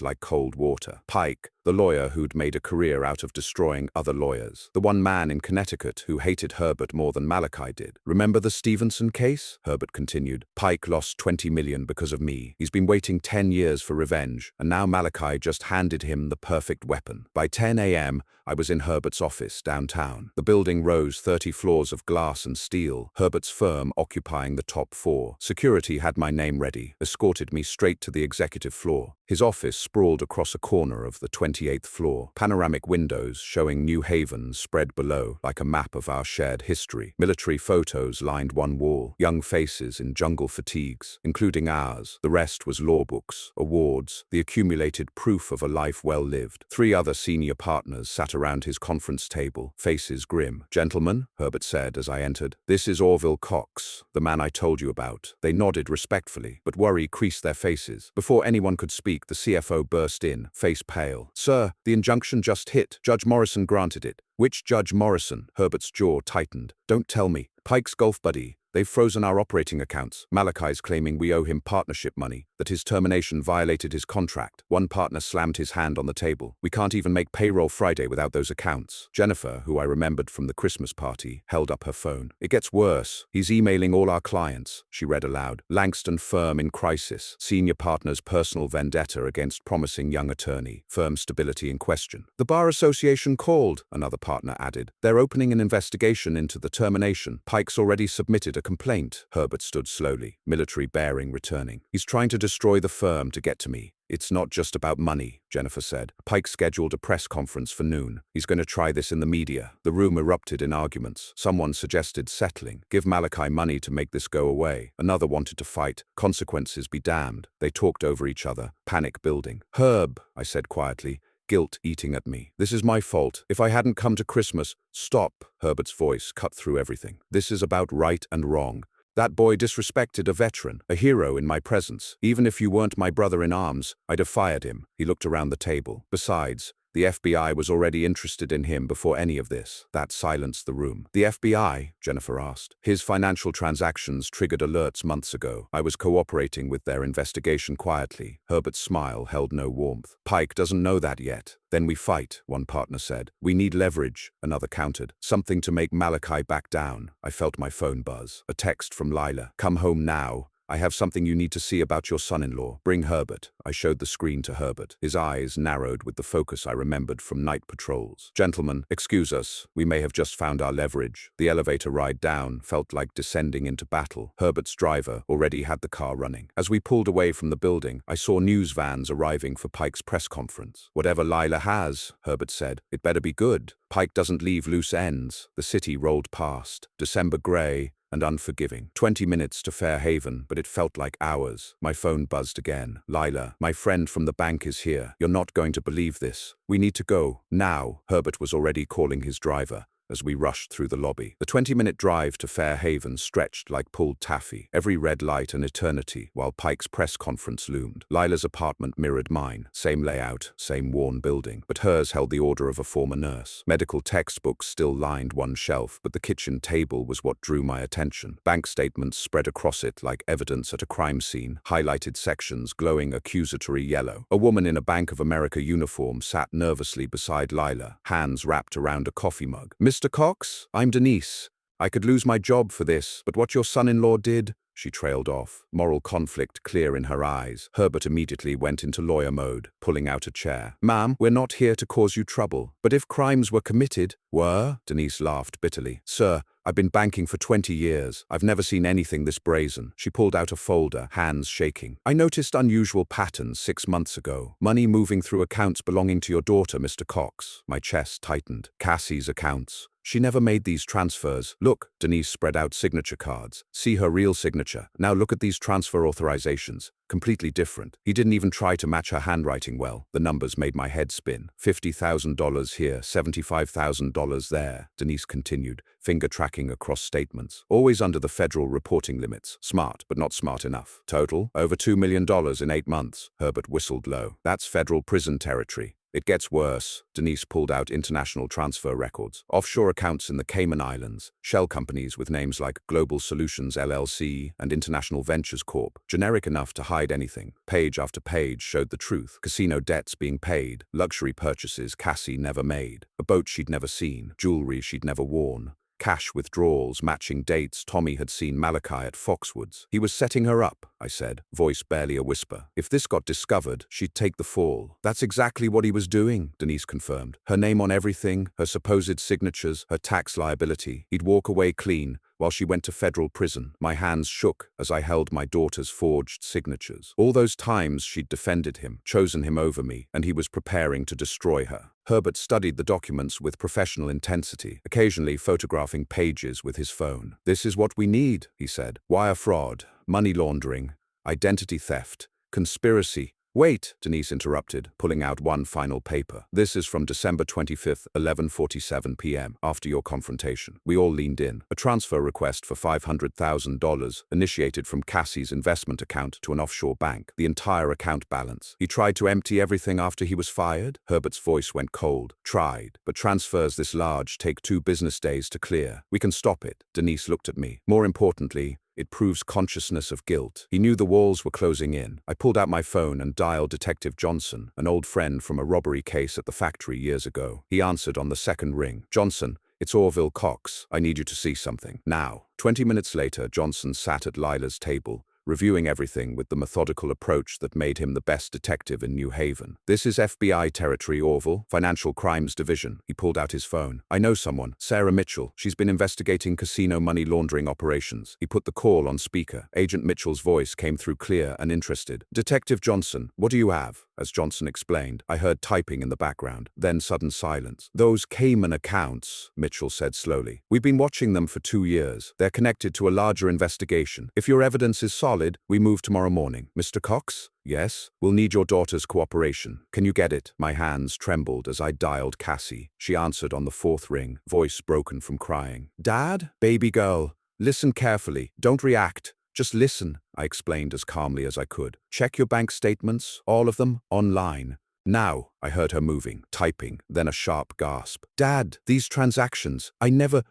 like cold water. Pike, the lawyer who'd made a career out of destroying other lawyers. The one man in Connecticut who hated Herbert more than Malachi did. Remember the Stevenson case? Herbert continued. Pike lost $20 million because of me. He's been waiting 10 years for revenge, and now Malachi just handed him the perfect weapon. By 10 a.m., I was in Herbert's office downtown. The building rose 30 floors of glass and steel, Herbert's firm occupying the top 4. Security had my name ready, escorted me straight to the executive floor. His office sprawled across a corner of the 28th floor. Panoramic windows showing New Haven spread below like a map of our shared history. Military photos lined one wall, young faces in jungle fatigues, including ours. The rest was law books, awards, the accumulated proof of a life well lived. 3 other senior partners sat around his conference table, faces grim. "Gentlemen," Herbert said as I entered, "this is Orville Cox, the man I told you about." They nodded respectfully, but worry creased their faces. Before anyone could speak, the CFO burst in, face pale. "Sir, the injunction just hit. Judge Morrison granted it." "Which Judge Morrison?" Herbert's jaw tightened. "Don't tell me. Pike's golf buddy. They've frozen our operating accounts. Malachi's claiming we owe him partnership money, that his termination violated his contract." One partner slammed his hand on the table. "We can't even make payroll Friday without those accounts." Jennifer, who I remembered from the Christmas party, held up her phone. "It gets worse. He's emailing all our clients," she read aloud. "Langston firm in crisis. Senior partner's personal vendetta against promising young attorney. Firm stability in question." "The Bar Association called," another partner added. "They're opening an investigation into the termination. Pike's already submitted a complaint." Herbert stood slowly, military bearing returning. "He's trying to destroy the firm to get to me." "It's not just about money," Jennifer said. "Pike scheduled a press conference for noon. He's going to try this in the media." The room erupted in arguments. Someone suggested settling. Give Malachi money to make this go away. Another wanted to fight. Consequences be damned. They talked over each other, panic building. "Herb," I said quietly, guilt eating at me. "This is my fault. If I hadn't come to Christmas—" "Stop," Herbert's voice cut through everything. "This is about right and wrong. That boy disrespected a veteran, a hero in my presence. Even if you weren't my brother in arms, I'd have fired him." He looked around the table. "Besides, the FBI was already interested in him before any of this." That silenced the room. "The FBI?" Jennifer asked. "His financial transactions triggered alerts months ago. I was cooperating with their investigation quietly." Herbert's smile held no warmth. "Pike doesn't know that yet." "Then we fight," one partner said. "We need leverage," another countered. "Something to make Malachi back down." I felt my phone buzz. A text from Lila. "Come home now. I have something you need to see about your son-in-law. Bring Herbert." I showed the screen to Herbert. His eyes narrowed with the focus I remembered from night patrols. "Gentlemen, excuse us. We may have just found our leverage." The elevator ride down felt like descending into battle. Herbert's driver already had the car running. As we pulled away from the building, I saw news vans arriving for Pike's press conference. "Whatever Lila has," Herbert said, "it better be good. Pike doesn't leave loose ends." The city rolled past, December gray and unforgiving. 20 minutes to Fairhaven, but it felt like hours. My phone buzzed again. "Lila, my friend from the bank is here. You're not going to believe this. We need to go. Now." Herbert was already calling his driver as we rushed through the lobby. The 20-minute drive to Fairhaven stretched like pulled taffy, every red light an eternity, while Pike's press conference loomed. Lila's apartment mirrored mine. Same layout, same worn building, but hers held the order of a former nurse. Medical textbooks still lined one shelf, but the kitchen table was what drew my attention. Bank statements spread across it like evidence at a crime scene, highlighted sections glowing accusatory yellow. A woman in a Bank of America uniform sat nervously beside Lila, hands wrapped around a coffee mug. "Mr. Cox, I'm Denise. I could lose my job for this, but what your son-in-law did—" She trailed off, moral conflict clear in her eyes. Herbert immediately went into lawyer mode, pulling out a chair. "Ma'am, we're not here to cause you trouble. But if crimes were committed—" "Were?" Denise laughed bitterly. "Sir, I've been banking for 20 years. I've never seen anything this brazen." She pulled out a folder, hands shaking. "I noticed unusual patterns 6 months ago. Money moving through accounts belonging to your daughter, Mr. Cox." My chest tightened. "Cassie's accounts. She never made these transfers. Look," Denise spread out signature cards. "See her real signature. Now look at these transfer authorizations. Completely different. He didn't even try to match her handwriting well." The numbers made my head spin. $50,000 here, $75,000 there, Denise continued, finger tracking across statements. "Always under the federal reporting limits. Smart, but not smart enough. Total, over $2 million in 8 months. Herbert whistled low. "That's federal prison territory. It gets worse. Denise pulled out international transfer records, offshore accounts in the Cayman Islands, shell companies with names like Global Solutions LLC and International Ventures Corp, generic enough to hide anything. Page after page showed the truth. Casino debts being paid, luxury purchases Cassie never made, a boat she'd never seen, jewelry she'd never worn. Cash withdrawals matching dates Tommy had seen Malachi at Foxwoods. He was setting her up, I said, voice barely a whisper. If this got discovered, she'd take the fall. That's exactly what he was doing, Denise confirmed. Her name on everything, her supposed signatures, her tax liability. He'd walk away clean, while she went to federal prison. My hands shook as I held my daughter's forged signatures. All those times she'd defended him, chosen him over me, and he was preparing to destroy her. Herbert studied the documents with professional intensity, occasionally photographing pages with his phone. This is what we need, he said. Wire fraud, money laundering, identity theft, conspiracy. Wait, Denise interrupted, pulling out one final paper. This is from December 25th, 11:47 p.m., after your confrontation. We all leaned in. A transfer request for $500,000 initiated from Cassie's investment account to an offshore bank. The entire account balance. He tried to empty everything after he was fired? Herbert's voice went cold. Tried. But transfers this large take 2 business days to clear. We can stop it. Denise looked at me. More importantly, it proves consciousness of guilt. He knew the walls were closing in. I pulled out my phone and dialed Detective Johnson, an old friend from a robbery case at the factory years ago. He answered on the second ring. Johnson, it's Orville Cox. I need you to see something. Now. 20 minutes later, Johnson sat at Lila's table, reviewing everything with the methodical approach that made him the best detective in New Haven. This is FBI territory, Orville, Financial Crimes Division. He pulled out his phone. I know someone, Sarah Mitchell. She's been investigating casino money laundering operations. He put the call on speaker. Agent Mitchell's voice came through clear and interested. Detective Johnson, what do you have? As Johnson explained, I heard typing in the background, then sudden silence. Those Cayman accounts, Mitchell said slowly. We've been watching them for 2 years. They're connected to a larger investigation. If your evidence is solid, we move tomorrow morning. Mr. Cox? Yes? We'll need your daughter's cooperation. Can you get it? My hands trembled as I dialed Cassie. She answered on the 4th ring, voice broken from crying. Dad? Baby girl. Listen carefully. Don't react. Just listen, I explained as calmly as I could. Check your bank statements, all of them, online. Now, I heard her moving, typing, then a sharp gasp. Dad, these transactions,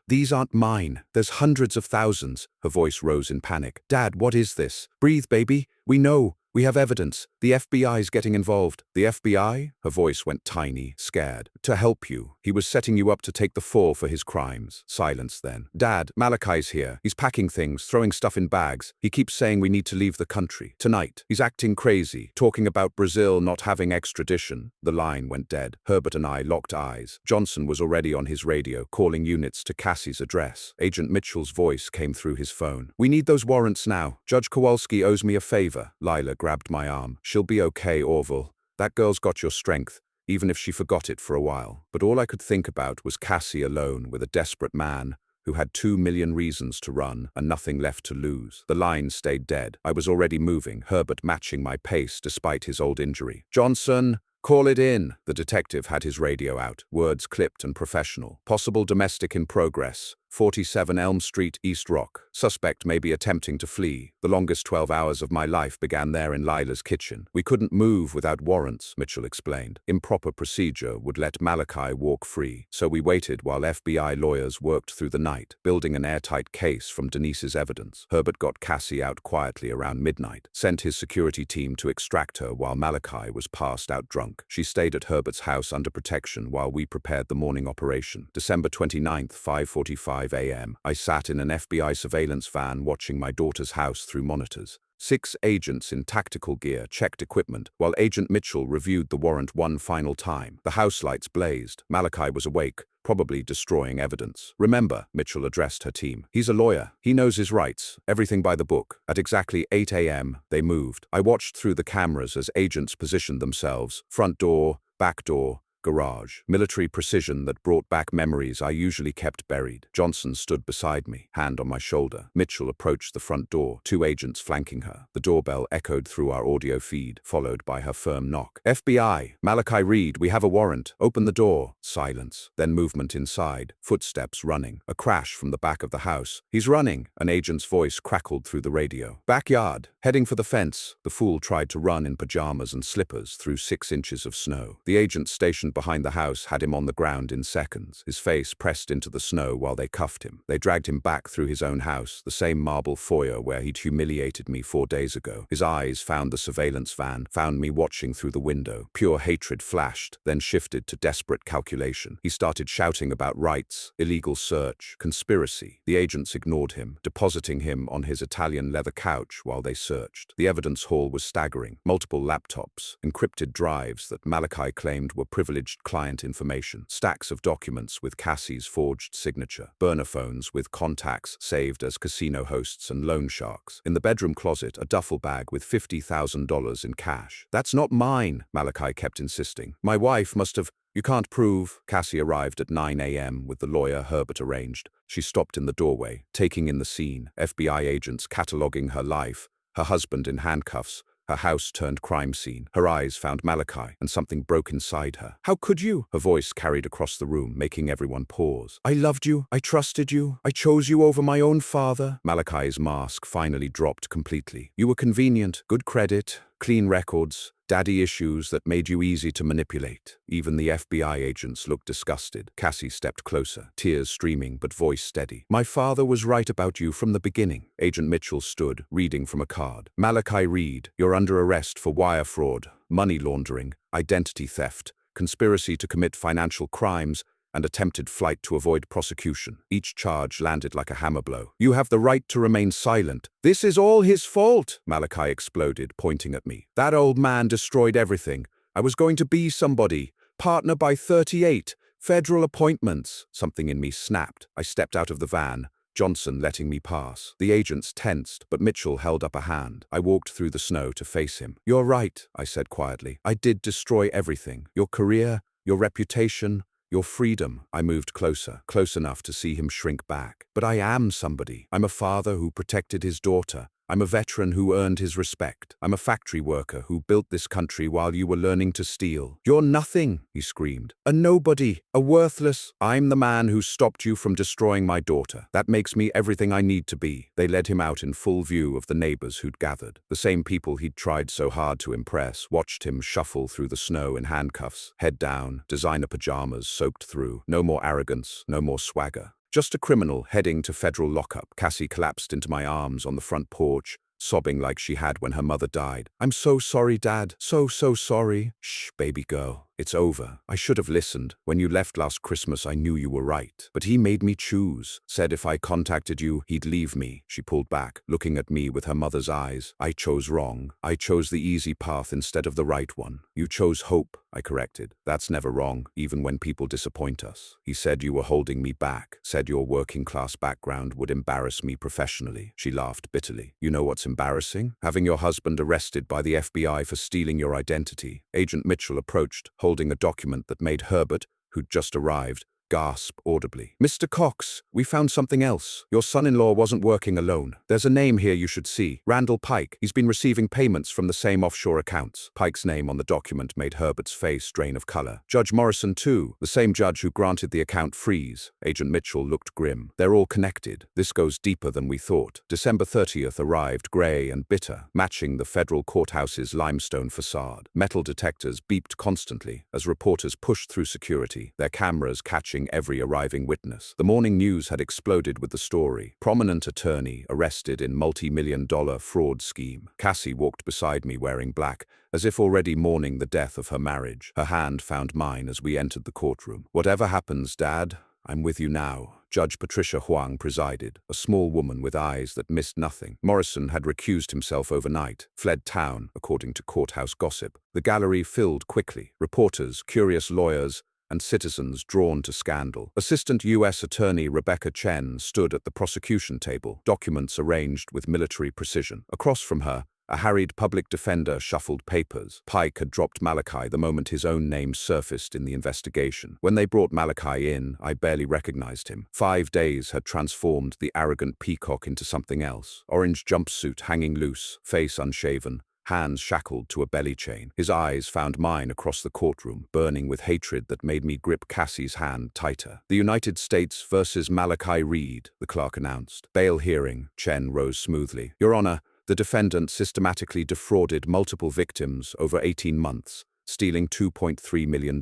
these aren't mine. There's hundreds of thousands. Her voice rose in panic. Dad, what is this? Breathe, baby. We know. We have evidence. The FBI's getting involved. The FBI? Her voice went tiny, scared. To help you. He was setting you up to take the fall for his crimes. Silence then. Dad, Malachi's here. He's packing things, throwing stuff in bags. He keeps saying we need to leave the country. Tonight. He's acting crazy, talking about Brazil not having extradition. The line went dead. Herbert and I locked eyes. Johnson was already on his radio, calling units to Cassie's address. Agent Mitchell's voice came through his phone. We need those warrants now. Judge Kowalski owes me a favor. Lila grabbed my arm. She'll be okay, Orville. That girl's got your strength, even if she forgot it for a while. But all I could think about was Cassie alone with a desperate man who had 2 million reasons to run and nothing left to lose. The line stayed dead. I was already moving, Herbert matching my pace despite his old injury. Johnson, call it in. The detective had his radio out, words clipped and professional. Possible domestic in progress. 47 Elm Street, East Rock. Suspect may be attempting to flee. The longest 12 hours of my life began there in Lila's kitchen. We couldn't move without warrants, Mitchell explained. Improper procedure would let Malachi walk free. So we waited while FBI lawyers worked through the night, building an airtight case from Denise's evidence. Herbert got Cassie out quietly around midnight, sent his security team to extract her while Malachi was passed out drunk. She stayed at Herbert's house under protection while we prepared the morning operation. December 29th, 5:45 a.m. I sat in an FBI surveillance van watching my daughter's house through monitors. 6 agents in tactical gear checked equipment, while Agent Mitchell reviewed the warrant one final time. The house lights blazed. Malachi was awake, probably destroying evidence. Remember, Mitchell addressed her team. He's a lawyer. He knows his rights. Everything by the book. At exactly 8 a.m., they moved. I watched through the cameras as agents positioned themselves. Front door, back door, garage. Military precision that brought back memories I usually kept buried. Johnson stood beside me, hand on my shoulder. Mitchell approached the front door, 2 agents flanking her. The doorbell echoed through our audio feed, followed by her firm knock. FBI, Malachi Reed, we have a warrant. Open the door. Silence. Then movement inside. Footsteps running. A crash from the back of the house. He's running. An agent's voice crackled through the radio. Backyard. Heading for the fence, the fool tried to run in pajamas and slippers through 6 inches of snow. The agent stationed behind the house had him on the ground in seconds, his face pressed into the snow while they cuffed him. They dragged him back through his own house, the same marble foyer where he'd humiliated me 4 days ago. His eyes found the surveillance van, found me watching through the window. Pure hatred flashed, then shifted to desperate calculation. He started shouting about rights, illegal search, conspiracy. The agents ignored him, depositing him on his Italian leather couch while they searched. The evidence haul was staggering. Multiple laptops, encrypted drives that Malachi claimed were privileged client information, stacks of documents with Cassie's forged signature, burner phones with contacts saved as casino hosts and loan sharks. In the bedroom closet, a duffel bag with $50,000 in cash. "That's not mine," Malachi kept insisting. "My wife must have—" "You can't prove." Cassie arrived at 9 a.m. with the lawyer Herbert arranged. She stopped in the doorway, taking in the scene, FBI agents cataloging her life, her husband in handcuffs, her house turned crime scene. Her eyes found Malachi, and something broke inside her. "How could you?" Her voice carried across the room, making everyone pause. "I loved you. I trusted you. I chose you over my own father." Malachi's mask finally dropped completely. "You were convenient, good credit, clean records, daddy issues that made you easy to manipulate." Even the FBI agents looked disgusted. Cassie stepped closer, tears streaming but voice steady. "My father was right about you from the beginning." Agent Mitchell stood, reading from a card. "Malachi Reed, you're under arrest for wire fraud, money laundering, identity theft, conspiracy to commit financial crimes, and attempted flight to avoid prosecution." Each charge landed like a hammer blow. "You have the right to remain silent." "This is all his fault," Malachi exploded, pointing at me. "That old man destroyed everything. I was going to be somebody. Partner by 38. Federal appointments." Something in me snapped. I stepped out of the van, Johnson letting me pass. The agents tensed, but Mitchell held up a hand. I walked through the snow to face him. "You're right," I said quietly. "I did destroy everything. Your career, your reputation, your freedom." I moved closer, close enough to see him shrink back. "But I am somebody. I'm a father who protected his daughter. I'm a veteran who earned his respect. I'm a factory worker who built this country while you were learning to steal." "You're nothing," he screamed. "A nobody, a worthless—" "I'm the man who stopped you from destroying my daughter. That makes me everything I need to be." They led him out in full view of the neighbors who'd gathered. The same people he'd tried so hard to impress watched him shuffle through the snow in handcuffs, head down, designer pajamas soaked through. No more arrogance, no more swagger. Just a criminal heading to federal lockup. Cassie collapsed into my arms on the front porch, sobbing like she had when her mother died. "I'm so sorry, Dad. So sorry." "Shh, baby girl. It's over. I should have listened. When you left last Christmas, I knew you were right. But he made me choose. Said if I contacted you, he'd leave me." She pulled back, looking at me with her mother's eyes. "I chose wrong. I chose the easy path instead of the right one." "You chose hope," I corrected. "That's never wrong, even when people disappoint us." He said you were holding me back. Said your working-class background would embarrass me professionally. She laughed bitterly. "You know what's embarrassing? Having your husband arrested by the FBI for stealing your identity." Agent Mitchell approached, holding a document that made Herbert, who'd just arrived, gasp audibly. "Mr. Cox, we found something else. Your son-in-law wasn't working alone. There's a name here you should see. Randall Pike. He's been receiving payments from the same offshore accounts." Pike's name on the document made Herbert's face drain of color. "Judge Morrison, too. The same judge who granted the account freeze." Agent Mitchell looked grim. "They're all connected. This goes deeper than we thought." December 30th arrived gray and bitter, matching the federal courthouse's limestone facade. Metal detectors beeped constantly as reporters pushed through security, their cameras catching every arriving witness. The morning news had exploded with the story. Prominent attorney arrested in multi-million-dollar fraud scheme. Cassie walked beside me wearing black, as if already mourning the death of her marriage. Her hand found mine as we entered the courtroom. "Whatever happens, Dad, I'm with you now." Judge Patricia Huang presided, a small woman with eyes that missed nothing. Morrison had recused himself overnight, fled town, according to courthouse gossip. The gallery filled quickly. Reporters, curious lawyers, and citizens drawn to scandal. Assistant U.S. Attorney Rebecca Chen stood at the prosecution table, documents arranged with military precision. Across from her, a harried public defender shuffled papers. Pike had dropped Malachi the moment his own name surfaced in the investigation. When they brought Malachi in, I barely recognized him. 5 days had transformed the arrogant peacock into something else. Orange jumpsuit hanging loose, face unshaven, hands shackled to a belly chain. His eyes found mine across the courtroom, burning with hatred that made me grip Cassie's hand tighter. "The United States versus Malachi Reed," the clerk announced. "Bail hearing." Chen rose smoothly. "Your Honor, The defendant systematically defrauded multiple victims over 18 months, stealing $2.3 million.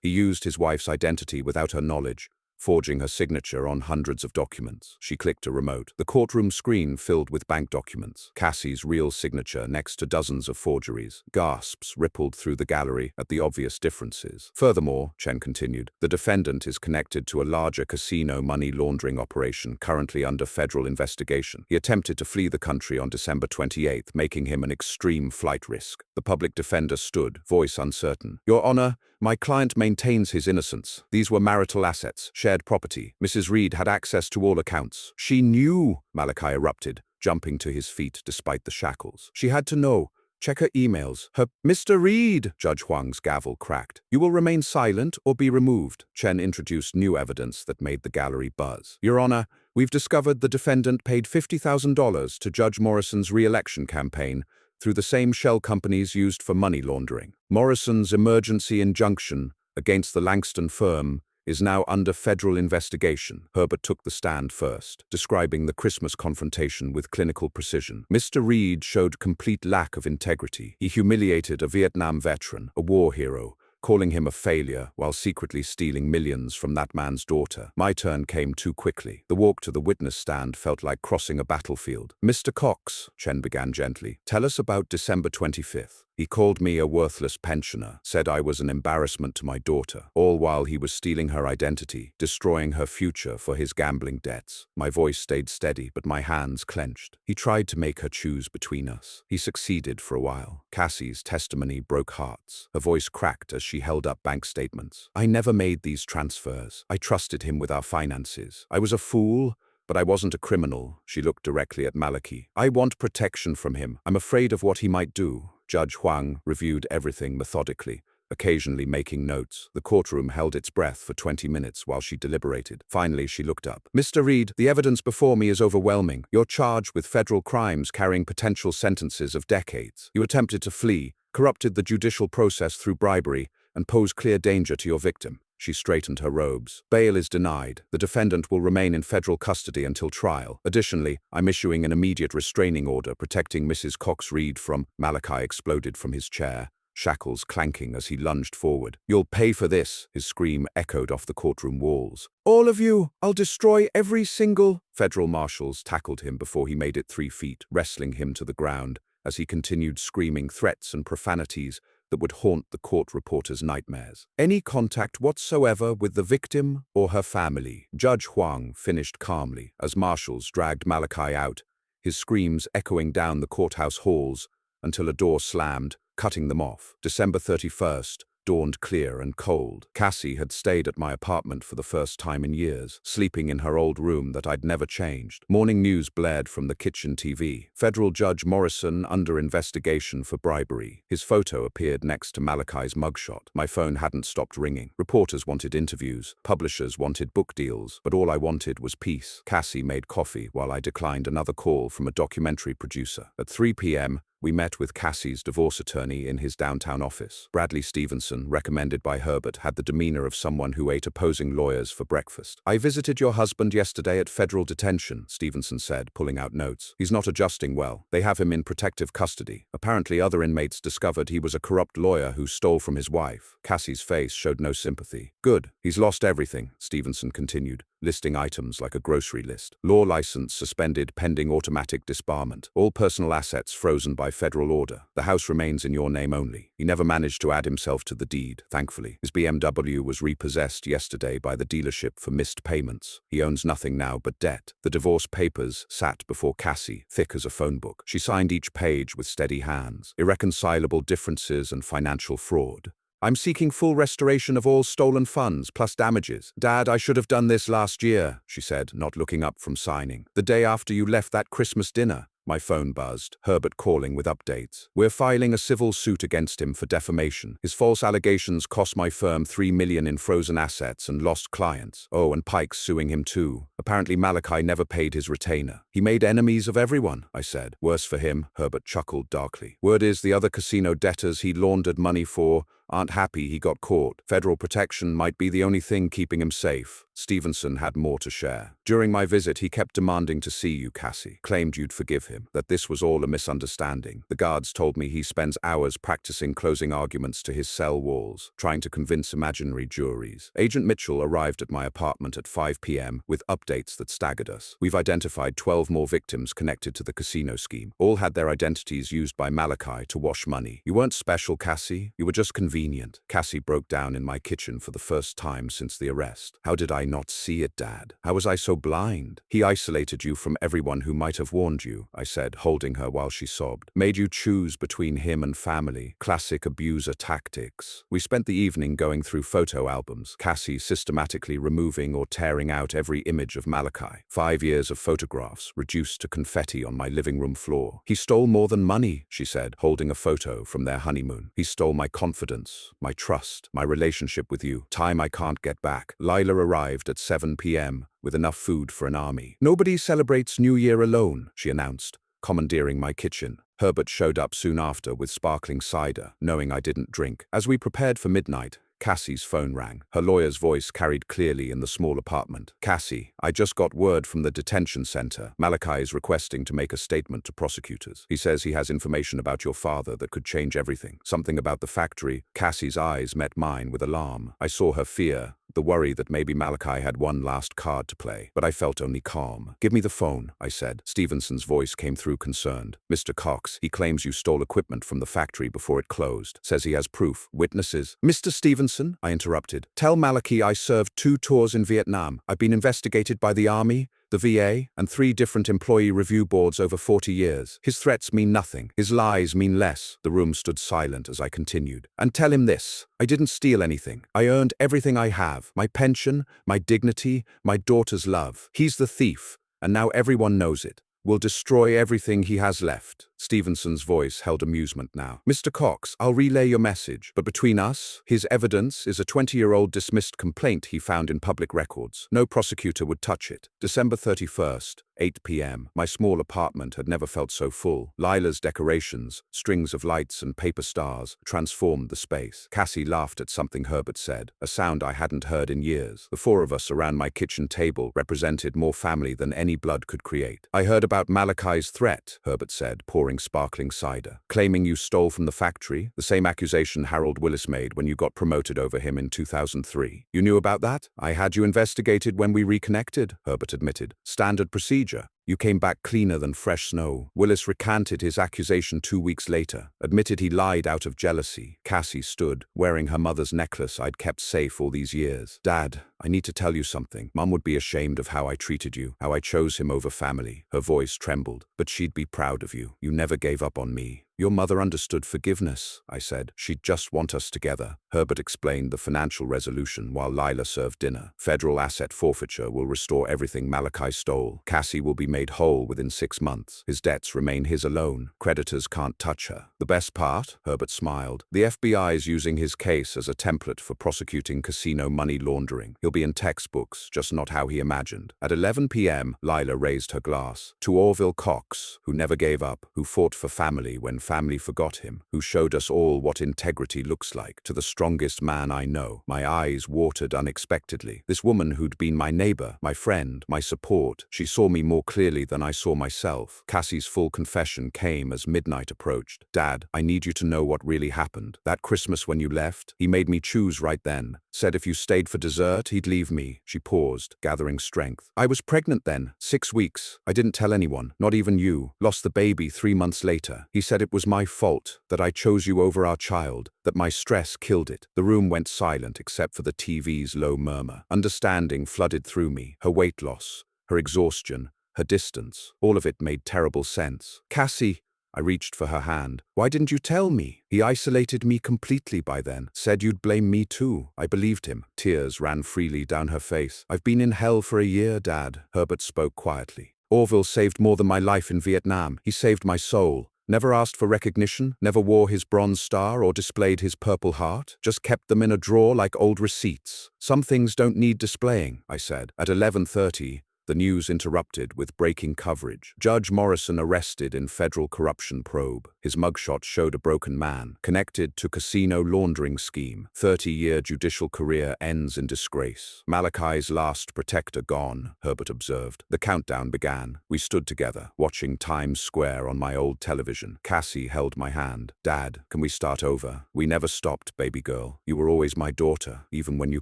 He used his wife's identity without her knowledge, forging her signature on hundreds of documents. She clicked a remote. The courtroom screen filled with bank documents. Cassie's real signature next to dozens of forgeries. Gasps rippled through the gallery at the obvious differences. Furthermore, Chen continued, the defendant is connected to a larger casino money laundering operation currently under federal investigation. He attempted to flee the country on December 28th, making him an extreme flight risk. The public defender stood, voice uncertain. Your Honor, my client maintains his innocence. These were marital assets, shared property. Mrs. Reed had access to all accounts. She knew, Malachi erupted, jumping to his feet despite the shackles. She had to know. Check her emails. Mr. Reed, Judge Huang's gavel cracked. You will remain silent or be removed. Chen introduced new evidence that made the gallery buzz. Your Honor, we've discovered the defendant paid $50,000 to Judge Morrison's re-election campaign through the same shell companies used for money laundering. Morrison's emergency injunction against the Langston firm is now under federal investigation. Herbert took the stand first, describing the Christmas confrontation with clinical precision. Mr. Reed showed complete lack of integrity. He humiliated a Vietnam veteran, a war hero, calling him a failure while secretly stealing millions from that man's daughter. My turn came too quickly. The walk to the witness stand felt like crossing a battlefield. Mr. Cox, Chen began gently, tell us about December 25th. He called me a worthless pensioner, said I was an embarrassment to my daughter, all while he was stealing her identity, destroying her future for his gambling debts. My voice stayed steady, but my hands clenched. He tried to make her choose between us. He succeeded for a while. Cassie's testimony broke hearts. Her voice cracked as she held up bank statements. I never made these transfers. I trusted him with our finances. I was a fool, but I wasn't a criminal. She looked directly at Malachi. I want protection from him. I'm afraid of what he might do. Judge Huang reviewed everything methodically, occasionally making notes. The courtroom held its breath for 20 minutes while she deliberated. Finally, she looked up. Mr. Reed, the evidence before me is overwhelming. You're charged with federal crimes carrying potential sentences of decades. You attempted to flee, corrupted the judicial process through bribery, and posed clear danger to your victim. She straightened her robes. Bail is denied. The defendant will remain in federal custody until trial. Additionally, I'm issuing an immediate restraining order protecting Mrs. Cox Reed from— Malachi exploded from his chair, shackles clanking as he lunged forward. You'll pay for this, his scream echoed off the courtroom walls. All of you! I'll destroy every single— Federal marshals tackled him before he made it 3 feet, wrestling him to the ground as he continued screaming threats and profanities that would haunt the court reporter's nightmares. Any contact whatsoever with the victim or her family. Judge Huang finished calmly as marshals dragged Malachi out, his screams echoing down the courthouse halls until a door slammed, cutting them off. December 31st dawned clear and cold. Cassie had stayed at my apartment for the first time in years, sleeping in her old room that I'd never changed. Morning news blared from the kitchen TV. Federal Judge Morrison under investigation for bribery. His photo appeared next to Malachi's mugshot. My phone hadn't stopped ringing. Reporters wanted interviews. Publishers wanted book deals. But all I wanted was peace. Cassie made coffee while I declined another call from a documentary producer. At 3 p.m., we met with Cassie's divorce attorney in his downtown office. Bradley Stevenson, recommended by Herbert, had the demeanor of someone who ate opposing lawyers for breakfast. I visited your husband yesterday at federal detention, Stevenson said, pulling out notes. He's not adjusting well. They have him in protective custody. Apparently other inmates discovered he was a corrupt lawyer who stole from his wife. Cassie's face showed no sympathy. Good. He's lost everything, Stevenson continued, listing items like a grocery list. Law license suspended pending automatic disbarment. All personal assets frozen by federal order. The house remains in your name only. He never managed to add himself to the deed, thankfully. His BMW was repossessed yesterday by the dealership for missed payments. He owns nothing now but debt. The divorce papers sat before Cassie, thick as a phone book. She signed each page with steady hands. Irreconcilable differences and financial fraud. I'm seeking full restoration of all stolen funds, plus damages. Dad, I should have done this last year, she said, not looking up from signing. The day after you left that Christmas dinner. My phone buzzed, Herbert calling with updates. We're filing a civil suit against him for defamation. His false allegations cost my firm $3 million in frozen assets and lost clients. Oh, and Pike's suing him too. Apparently Malachi never paid his retainer. He made enemies of everyone, I said. Worse for him, Herbert chuckled darkly. Word is the other casino debtors he laundered money for Aren't happy he got caught. Federal protection might be the only thing keeping him safe. Stevenson had more to share. During my visit, he kept demanding to see you, Cassie. Claimed you'd forgive him, that this was all a misunderstanding. The guards told me he spends hours practicing closing arguments to his cell walls, trying to convince imaginary juries. Agent Mitchell arrived at my apartment at 5 p.m. with updates that staggered us. We've identified 12 more victims connected to the casino scheme. All had their identities used by Malachi to wash money. You weren't special, Cassie. You were just convenient. Cassie broke down in my kitchen for the first time since the arrest. How did I not see it, Dad? How was I so blind? He isolated you from everyone who might have warned you, I said, holding her while she sobbed. Made you choose between him and family. Classic abuser tactics. We spent the evening going through photo albums, Cassie systematically removing or tearing out every image of Malachi. 5 years of photographs reduced to confetti on my living room floor. He stole more than money, she said, holding a photo from their honeymoon. He stole my confidence, my trust, my relationship with you. Time I can't get back. Lila arrived at 7 p.m. with enough food for an army. Nobody celebrates New Year alone, she announced, commandeering my kitchen. Herbert showed up soon after with sparkling cider, knowing I didn't drink. As we prepared for midnight, Cassie's phone rang. Her lawyer's voice carried clearly in the small apartment. Cassie, I just got word from the detention center. Malachi is requesting to make a statement to prosecutors. He says he has information about your father that could change everything. Something about the factory. Cassie's eyes met mine with alarm. I saw her fear, the worry that maybe Malachi had one last card to play, but I felt only calm. Give me the phone, I said. Stevenson's voice came through concerned. Mr. Cox, he claims you stole equipment from the factory before it closed. Says he has proof. Witnesses. Mr. Stevenson, I interrupted. Tell Malachi I served 2 tours in Vietnam. I've been investigated by the Army, the VA, and 3 different employee review boards over 40 years. His threats mean nothing. His lies mean less. The room stood silent as I continued. And tell him this. I didn't steal anything. I earned everything I have. My pension, my dignity, my daughter's love. He's the thief, and now everyone knows it. Will destroy everything he has left. Stevenson's voice held amusement now. Mr. Cox, I'll relay your message, but between us, his evidence is a 20-year-old dismissed complaint he found in public records. No prosecutor would touch it. December 31st, 8 p.m. My small apartment had never felt so full. Lila's decorations, strings of lights and paper stars, transformed the space. Cassie laughed at something Herbert said, a sound I hadn't heard in years. The 4 of us around my kitchen table represented more family than any blood could create. I heard about Malachi's threat, Herbert said, pouring sparkling cider. Claiming you stole from the factory, the same accusation Harold Willis made when you got promoted over him in 2003. You knew about that? I had you investigated when we reconnected, Herbert admitted. Standard procedure. You came back cleaner than fresh snow. Willis recanted his accusation 2 weeks later, admitted he lied out of jealousy. Cassie stood, wearing her mother's necklace I'd kept safe all these years. Dad, I need to tell you something. Mum would be ashamed of how I treated you, how I chose him over family. Her voice trembled, but she'd be proud of you. You never gave up on me. Your mother understood forgiveness, I said. She'd just want us together. Herbert explained the financial resolution while Lila served dinner. Federal asset forfeiture will restore everything Malachi stole. Cassie will be made whole within 6 months. His debts remain his alone. Creditors can't touch her. The best part? Herbert smiled. The FBI is using his case as a template for prosecuting casino money laundering. He'll be in textbooks, just not how he imagined. At 11 p.m., Lila raised her glass. To Orville Cox, who never gave up, who fought for family when family forgot him, who showed us all what integrity looks like. To the strongest man I know. My eyes watered unexpectedly. This woman who'd been my neighbor, my friend, my support, she saw me more clearly than I saw myself. Cassie's full confession came as midnight approached. Dad, I need you to know what really happened. That Christmas when you left, he made me choose right then. Said if you stayed for dessert, he'd leave me. She paused, gathering strength. I was pregnant then, 6 weeks. I didn't tell anyone, not even you. Lost the baby 3 months later. He said it was my fault, that I chose you over our child, that my stress killed it. The room went silent except for the TV's low murmur. Understanding flooded through me. Her weight loss, her exhaustion, her distance. All of it made terrible sense. Cassie, I reached for her hand. Why didn't you tell me? He isolated me completely by then. Said you'd blame me too. I believed him. Tears ran freely down her face. I've been in hell for a year, Dad. Herbert spoke quietly. Orville saved more than my life in Vietnam. He saved my soul. Never asked for recognition, never wore his bronze star or displayed his purple heart, just kept them in a drawer like old receipts. Some things don't need displaying, I said. At 11:30, The news interrupted with breaking coverage. Judge Morrison arrested in federal corruption probe. His mugshot showed a broken man, connected to casino laundering scheme. 30-year judicial career ends in disgrace. Malachi's last protector gone, Herbert observed. The countdown began. We stood together, watching Times Square on my old television. Cassie held my hand. Dad, can we start over? We never stopped, baby girl. You were always my daughter, even when you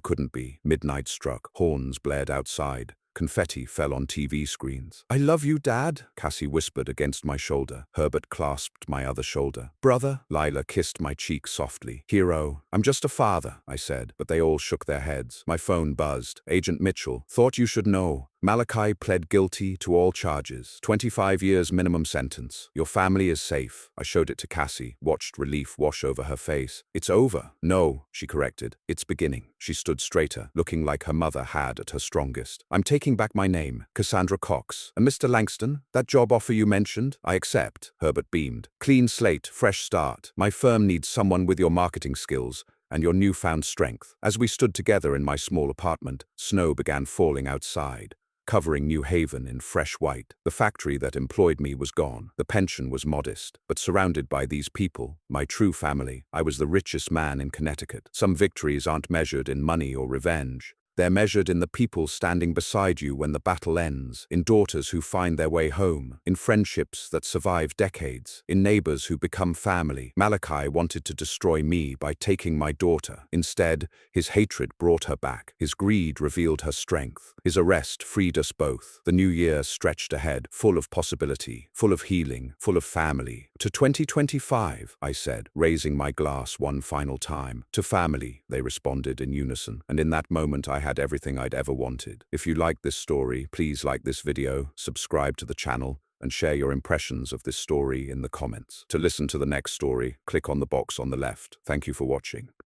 couldn't be. Midnight struck. Horns blared outside. Confetti fell on TV screens. I love you, Dad, Cassie whispered against my shoulder. Herbert clasped my other shoulder. Brother, Lila kissed my cheek softly. Hero, I'm just a father, I said, but they all shook their heads. My phone buzzed. Agent Mitchell, thought you should know. Malachi pled guilty to all charges. 25 years minimum sentence. Your family is safe. I showed it to Cassie, watched relief wash over her face. It's over. No, she corrected. It's beginning. She stood straighter, looking like her mother had at her strongest. I'm taking back my name, Cassandra Cox. And Mr. Langston, that job offer you mentioned, I accept. Herbert beamed. Clean slate, fresh start. My firm needs someone with your marketing skills and your newfound strength. As we stood together in my small apartment, snow began falling outside, covering New Haven in fresh white. The factory that employed me was gone. The pension was modest, but surrounded by these people, my true family, I was the richest man in Connecticut. Some victories aren't measured in money or revenge. They're measured in the people standing beside you when the battle ends, in daughters who find their way home, in friendships that survive decades, in neighbors who become family. Malachi wanted to destroy me by taking my daughter. Instead, his hatred brought her back. His greed revealed her strength. His arrest freed us both. The new year stretched ahead, full of possibility, full of healing, full of family. To 2025, I said, raising my glass one final time. To family, they responded in unison, and in that moment I had everything I'd ever wanted. If you like this story, please like this video, subscribe to the channel, and share your impressions of this story in the comments. To listen to the next story, click on the box on the left. Thank you for watching.